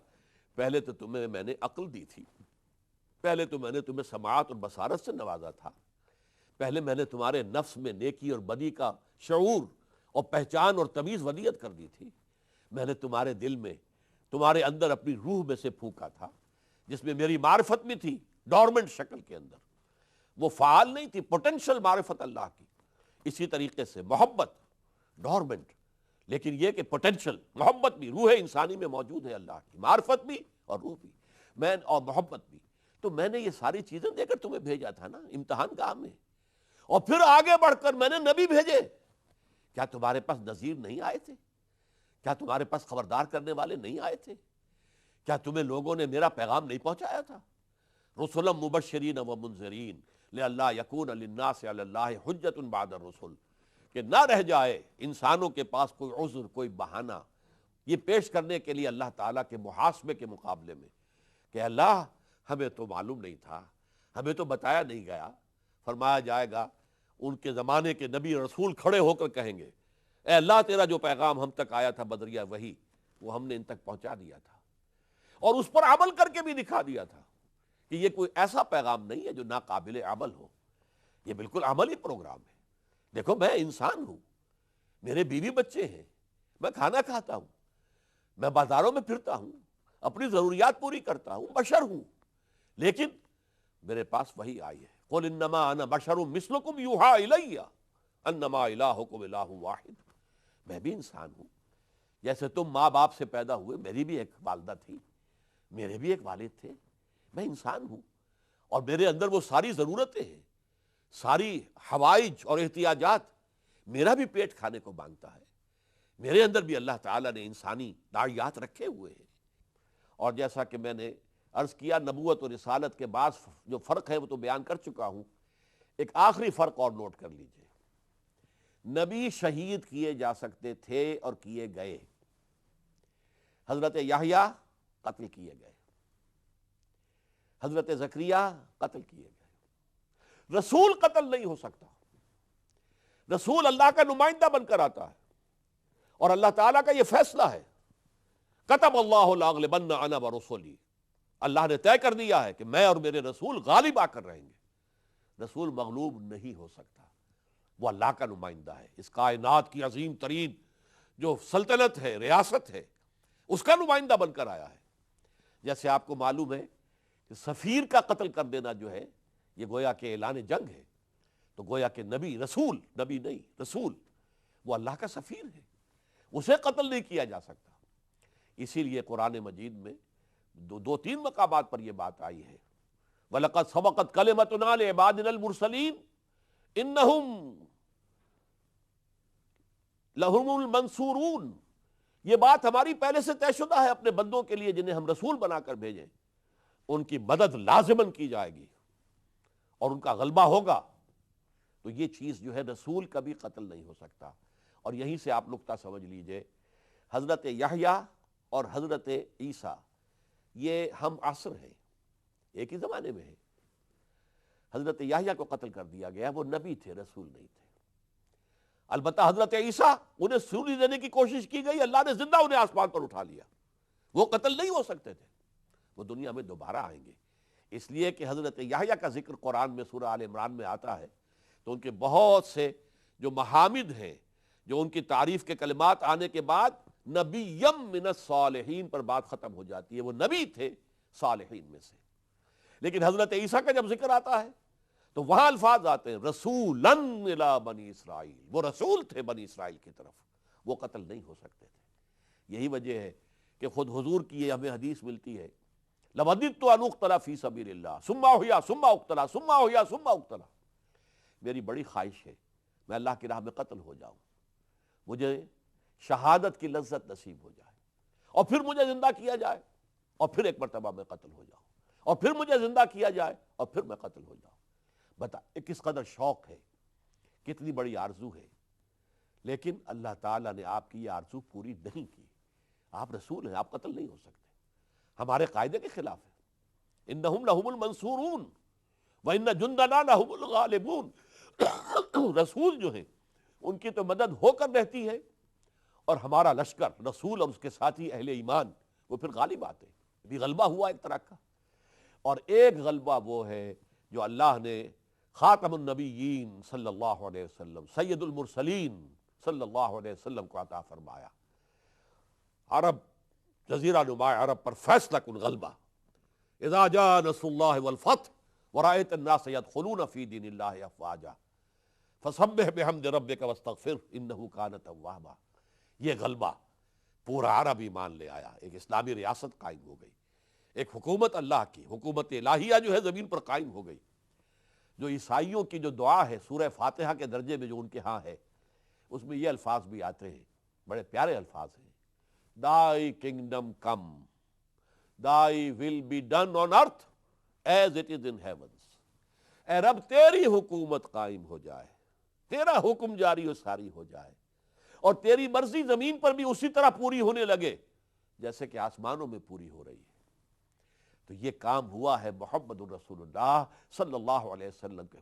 پہلے تو تمہیں میں نے عقل دی تھی، پہلے تو میں نے تمہیں سماعت اور بصارت سے نوازا تھا، پہلے میں نے تمہارے نفس میں نیکی اور بدی کا شعور اور پہچان اور تمیز ودیت کر دی تھی، میں نے تمہارے دل میں، تمہارے اندر اپنی روح میں سے پھونکا تھا جس میں میری معرفت بھی تھی ڈورمنٹ شکل کے اندر، وہ فعال نہیں تھی، پوٹینشل معرفت اللہ کی۔ اسی طریقے سے محبت ڈورمنٹ، لیکن یہ کہ پوٹینشل محبت بھی روح انسانی میں موجود ہے، اللہ کی معرفت بھی اور روح بھی، میں اور محبت بھی۔ تو میں نے یہ ساری چیزیں دے کر تمہیں بھیجا تھا نا امتحان گاہ میں، اور پھر آگے بڑھ کر میں نے نبی بھیجے۔ کیا تمہارے پاس نذیر نہیں آئے تھے؟ کیا تمہارے پاس خبردار کرنے والے نہیں آئے تھے؟ کیا تمہیں لوگوں نے میرا پیغام نہیں پہنچایا تھا؟ رسلا مبشرین و منذرین لئلا یکون للناس علی اللہ حجۃ بعد الرسل، کہ نہ رہ جائے انسانوں کے پاس کوئی عذر، کوئی بہانہ یہ پیش کرنے کے لیے اللہ تعالیٰ کے محاسبے کے مقابلے میں کہ اللہ ہمیں تو معلوم نہیں تھا، ہمیں تو بتایا نہیں گیا۔ فرمایا جائے گا ان کے زمانے کے نبی رسول کھڑے ہو کر کہیں گے اے اللہ تیرا جو پیغام ہم تک آیا تھا بدریہ وہی، وہ ہم نے ان تک پہنچا دیا تھا اور اس پر عمل کر کے بھی دکھا دیا تھا کہ یہ کوئی ایسا پیغام نہیں ہے جو ناقابل عمل ہو، یہ بالکل عملی پروگرام ہے۔ دیکھو میں انسان ہوں، میرے بیوی بچے ہیں، میں کھانا کھاتا ہوں، میں بازاروں میں پھرتا ہوں، اپنی ضروریات پوری کرتا ہوں، بشر ہوں، لیکن میرے پاس وہی آئی ہے قل انما انا بشر مثلکم یوحی الی انما الہکم الہ واحد۔ میں بھی انسان ہوں، جیسے تم ماں باپ سے پیدا ہوئے، میری بھی ایک والدہ تھی، میرے بھی ایک والد تھے، میں انسان ہوں اور میرے اندر وہ ساری ضرورتیں ہیں، ساری حوائج اور احتیاجات، میرا بھی پیٹ کھانے کو مانگتا ہے، میرے اندر بھی اللہ تعالیٰ نے انسانی داعیات رکھے ہوئے ہیں۔ اور جیسا کہ میں نے عرض کیا نبوت اور رسالت کے بعض جو فرق ہے وہ تو بیان کر چکا ہوں، ایک آخری فرق اور نوٹ کر لیجئے۔ نبی شہید کیے جا سکتے تھے اور کیے گئے، حضرت یحییٰ قتل کیے گئے، حضرت زکریا قتل کیے گئے۔ رسول قتل نہیں ہو سکتا، رسول اللہ کا نمائندہ بن کر آتا ہے اور اللہ تعالیٰ کا یہ فیصلہ ہے کتب اللہ لاغلبن انا ورسلی، اللہ نے طے کر دیا ہے کہ میں اور میرے رسول غالب آ کر رہیں گے۔ رسول مغلوب نہیں ہو سکتا، وہ اللہ کا نمائندہ ہے، اس کائنات کی عظیم ترین جو سلطنت ہے، ریاست ہے، اس کا نمائندہ بن کر آیا ہے۔ جیسے آپ کو معلوم ہے کہ سفیر کا قتل کر دینا جو ہے یہ گویا کہ اعلان جنگ ہے، تو گویا کہ نبی، رسول، نبی نہیں رسول، وہ اللہ کا سفیر ہے، اسے قتل نہیں کیا جا سکتا۔ اسی لیے قرآن مجید میں دو تین مقامات پر یہ بات آئی ہے وَلَقَدْ سَبَقَتْ كَلِمَتُنَا لِعِبَادِنَا الْمُرْسَلِينَ إِنَّهُمْ لَهُمُ الْمَنْصُورُونَ، یہ بات ہماری پہلے سے طے شدہ ہے اپنے بندوں کے لیے جنہیں ہم رسول بنا کر بھیجیں، ان کی مدد لازماً کی جائے گی اور ان کا غلبہ ہوگا۔ تو یہ چیز جو ہے رسول کبھی قتل نہیں ہو سکتا۔ اور یہیں سے آپ نقطہ سمجھ لیجئے، حضرت یحییٰ اور حضرت عیسیٰ یہ ہم عصر ہیں، ایک ہی زمانے میں ہیں۔ حضرت یحییٰ کو قتل کر دیا گیا، وہ نبی تھے، رسول نہیں تھے۔ البتہ حضرت عیسیٰ انہیں سولی دینے کی کوشش کی گئی، اللہ نے زندہ انہیں آسمان پر اٹھا لیا، وہ قتل نہیں ہو سکتے تھے، وہ دنیا میں دوبارہ آئیں گے۔ اس لیے کہ حضرت یحییٰ کا ذکر قرآن میں سورہ آل عمران میں آتا ہے تو ان کے بہت سے جو محامد ہیں، جو ان کی تعریف کے کلمات آنے کے بعد نبیم من الصالحین پر بات ختم ہو جاتی ہے، وہ نبی تھے صالحین میں سے۔ لیکن حضرت عیسیٰ کا جب ذکر آتا ہے تو وہاں الفاظ آتے ہیں رسولاً الی بنی اسرائیل، وہ رسول تھے بنی اسرائیل کی طرف، وہ قتل نہیں ہو سکتے تھے۔ یہی وجہ ہے کہ خود حضور کی یہ ہمیں حدیث ملتی ہے لَوَدِدتُّ أَنْ أُقْتَلَ فِي سَبِيلِ اللَّهِ ثُمَّ أُحْيَا ثُمَّ أُقْتَلَ ثُمَّ أُحْيَا ثُمَّ أُقْتَلَ، میری بڑی خواہش ہے میں اللہ کی راہ میں قتل ہو جاؤں، مجھے شہادت کی لذت نصیب ہو جائے اور پھر مجھے زندہ کیا جائے اور پھر ایک مرتبہ میں قتل ہو جاؤں اور پھر مجھے زندہ کیا جائے اور پھر میں قتل ہو جاؤں۔ بتا کس قدر شوق ہے، کتنی بڑی آرزو ہے، لیکن اللہ تعالیٰ نے آپ کی یہ آرزو پوری نہیں کی۔ آپ رسول ہیں، آپ قتل نہیں ہو سکتے، ہمارے قاعدے کے خلاف ہے۔ انہم لہم المنصورون وان جندنا لہم الغالبون، رسول جو ہیں ان کی تو مدد ہو کر رہتی ہے، اور ہمارا لشکر رسول اور اس کے ساتھی اہل ایمان وہ پھر غالب آتے ہیں۔ بھی غلبہ ہوا ایک طرح کا، اور ایک غلبہ وہ ہے جو اللہ نے خاتم النبیین صلی اللہ علیہ وسلم، سید المرسلین صلی اللہ علیہ وسلم کو عطا فرمایا۔ عرب، جزیرہ نما عرب پر فیصلہ کن غلبہ، اذا جاء نصر اللہ والفتح ورأیت الناس يدخلون فی دین اللہ افواجا فسبح بحمد ربک واستغفر انہ کان توابا۔ یہ غلبہ پورا عرب ایمان لے آیا، ایک اسلامی ریاست قائم ہو گئی، ایک حکومت اللہ کی، حکومت الہیہ جو ہے زمین پر قائم ہو گئی۔ جو عیسائیوں کی جو دعا ہے سورہ فاتحہ کے درجے میں جو ان کے ہاں ہے، اس میں یہ الفاظ بھی آتے ہیں، بڑے پیارے الفاظ ہیں، Thy kingdom come, Thy will be done on earth as it is in heavens۔ اے رب تیری حکومت قائم ہو جائے، تیرا حکم جاری و ساری ہو جائے، اور تیری مرضی زمین پر بھی اسی طرح پوری ہونے لگے جیسے کہ آسمانوں میں پوری ہو رہی ہے۔ تو یہ کام ہوا ہے محمد الرسول اللہ صلی اللہ علیہ وسلم کے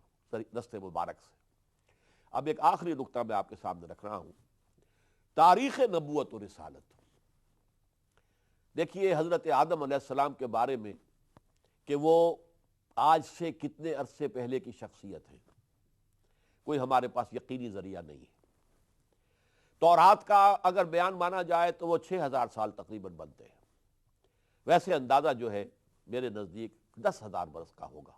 دست مبارک سے۔ اب ایک آخری نقطہ میں آپ کے سامنے رکھ رہا ہوں، تاریخ نبوت و رسالت۔ دیکھیے حضرت آدم علیہ السلام کے بارے میں کہ وہ آج سے کتنے عرصے پہلے کی شخصیت ہے، کوئی ہمارے پاس یقینی ذریعہ نہیں ہے۔ تورات کا اگر بیان مانا جائے تو وہ 6000 سال تقریباً بنتے ہیں، ویسے اندازہ جو ہے میرے نزدیک 10,000 برس کا ہوگا۔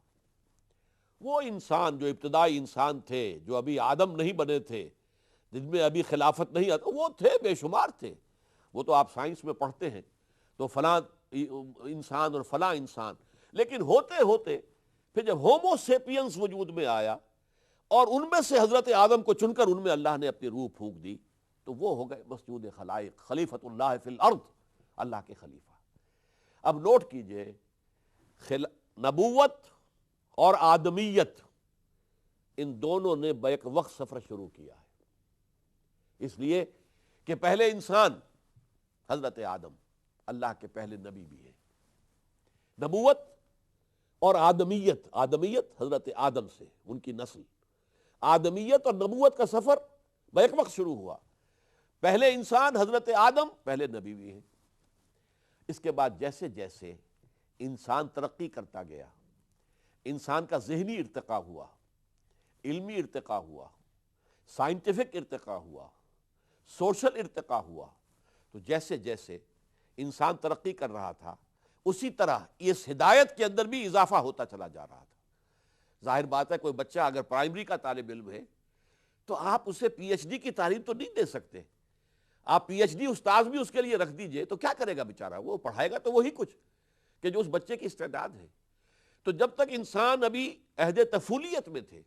وہ انسان جو ابتدائی انسان تھے، جو ابھی آدم نہیں بنے تھے، جن میں ابھی خلافت نہیں آتا، وہ تھے، بے شمار تھے۔ وہ تو آپ سائنس میں پڑھتے ہیں تو فلاں انسان اور فلاں انسان، لیکن ہوتے ہوتے پھر جب ہومو سیپینس وجود میں آیا اور ان میں سے حضرت آدم کو چن کر ان میں اللہ نے اپنی روح پھونک دی، تو وہ ہو گئے مسجود خلائق، خلیفۃ اللہ فی الارض، اللہ کے خلیفہ۔ اب نوٹ کیجئے، نبوت اور آدمیت ان دونوں نے بیک وقت سفر شروع کیا ہے، اس لیے کہ پہلے انسان حضرت آدم اللہ کے پہلے نبی بھی ہے۔ نبوت اور آدمیت، آدمیت حضرت آدم سے ان کی نسل، آدمیت اور نبوت کا سفر بیک وقت شروع ہوا۔ پہلے انسان حضرت آدم، پہلے نبی بھی ہیں۔ اس کے بعد جیسے جیسے انسان ترقی کرتا گیا، انسان کا ذہنی ارتقاء ہوا، علمی ارتقاء ہوا، سائنٹیفک ارتقاء ہوا، سوشل ارتقاء ہوا، تو جیسے جیسے انسان ترقی کر رہا تھا اسی طرح اس ہدایت کے اندر بھی اضافہ ہوتا چلا جا رہا تھا۔ ظاہر بات ہے کوئی بچہ اگر پرائمری کا طالب علم ہے تو آپ اسے پی ایچ ڈی کی تعلیم تو نہیں دے سکتے۔ آپ پی ایچ ڈی استاذ بھی اس کے لیے رکھ دیجئے تو کیا کرے گا بیچارہ، وہ پڑھائے گا تو وہی کچھ کہ جو اس بچے کی استعداد ہے۔ تو جب تک انسان ابھی عہد طفولیت میں تھے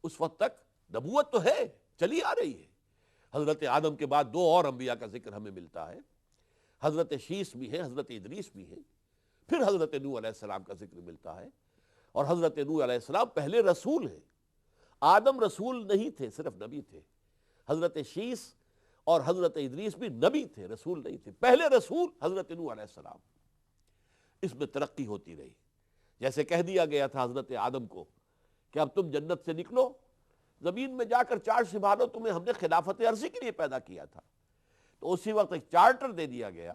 اس وقت تک نبوت تو ہے، چلی آ رہی ہے۔ حضرت آدم کے بعد 2 اور انبیاء کا ذکر ہمیں ملتا ہے، حضرت شیس بھی ہے، حضرت ادریس بھی ہے، پھر حضرت نوح علیہ السلام کا ذکر ملتا ہے، اور حضرت نوح علیہ السلام پہلے رسول ہیں۔ آدم رسول نہیں تھے، صرف نبی تھے۔ حضرت شیس اور حضرت ادریس بھی نبی تھے، رسول نہیں تھے۔ پہلے رسول حضرت نوح علیہ السلام۔ اس میں ترقی ہوتی رہی، جیسے کہہ دیا گیا تھا حضرت آدم کو کہ اب تم جنت سے نکلو، زمین میں جا کر چارج سنبھالو، تمہیں ہم نے خلافت عرضی کے لیے پیدا کیا تھا۔ تو اسی وقت ایک چارٹر دے دیا گیا،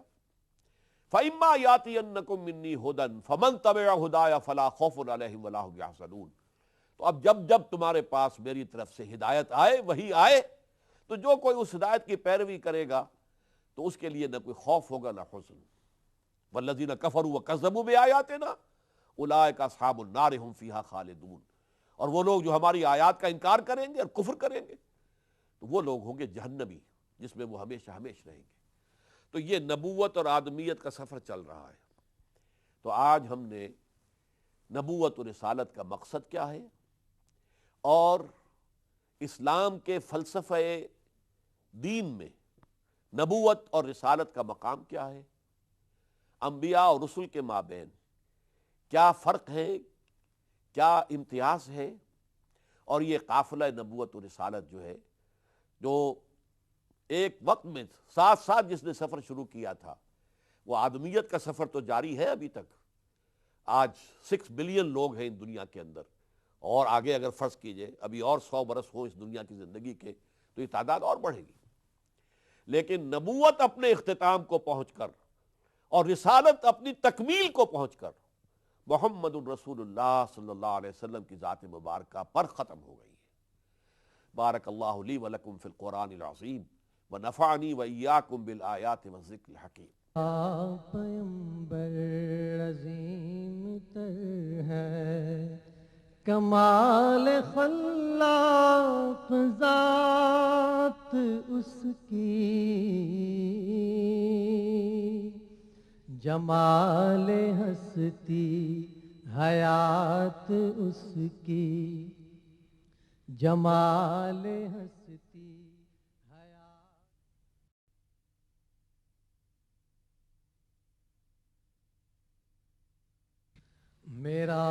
فَإِمَّا يَأْتِيَنَّكُم مِّنِّي هُدًى فَمَن تَبِعَ هُدَايَ فَلَا خَوْفٌ عَلَيْهِمْ وَلَا هُمْ يَحْزَنُونَ۔ تو اب جب تمہارے پاس میری طرف سے ہدایت آئے، وہی آئے، تو جو کوئی اس ہدایت کی پیروی کرے گا تو اس کے لیے نہ کوئی خوف ہوگا نہ حزن۔ وَالَّذِينَ كَفَرُوا وَكَذَّبُوا بِآيَاتِنَا أُولَٰئِكَ أَصْحَابُ النَّارِ هُمْ فِيهَا خَالِدُونَ۔ اور وہ لوگ جو ہماری آیات کا انکار کریں گے اور کفر کریں گے تو وہ لوگ ہوں گے جہنمی، جس میں وہ ہمیشہ ہمیشہ رہیں گے۔ تو یہ نبوت اور آدمیت کا سفر چل رہا ہے۔ تو آج ہم نے نبوت و رسالت کا مقصد کیا ہے، اور اسلام کے فلسفہ دین میں نبوت اور رسالت کا مقام کیا ہے، انبیاء اور رسل کے مابین کیا فرق ہے، کیا امتیاز ہے، اور یہ قافلہ نبوت و رسالت جو ہے، جو ایک وقت میں ساتھ ساتھ جس نے سفر شروع کیا تھا، وہ آدمیت کا سفر تو جاری ہے ابھی تک۔ آج 6 بلین لوگ ہیں ان دنیا کے اندر، اور آگے اگر فرض کیجئے ابھی اور 100 برس ہو اس دنیا کی زندگی کے تو یہ تعداد اور بڑھے گی. لیکن نبوت اپنے اختتام کو پہنچ کر اور رسالت اپنی تکمیل کو پہنچ کر محمد الرسول اللہ صلی اللہ علیہ وسلم کی ذات مبارکہ پر ختم ہو گئی ہے. بارک اللہ لی ولکم فی القرآن العظیم ونفعنی وإیاکم بالآیات والذکر الحکیم. آپ پیمبر عظیم تر ہے، کمال خلاق ذات اس کی، جمال ہستی حیات اس کی، جمال ہستی حیات. میرا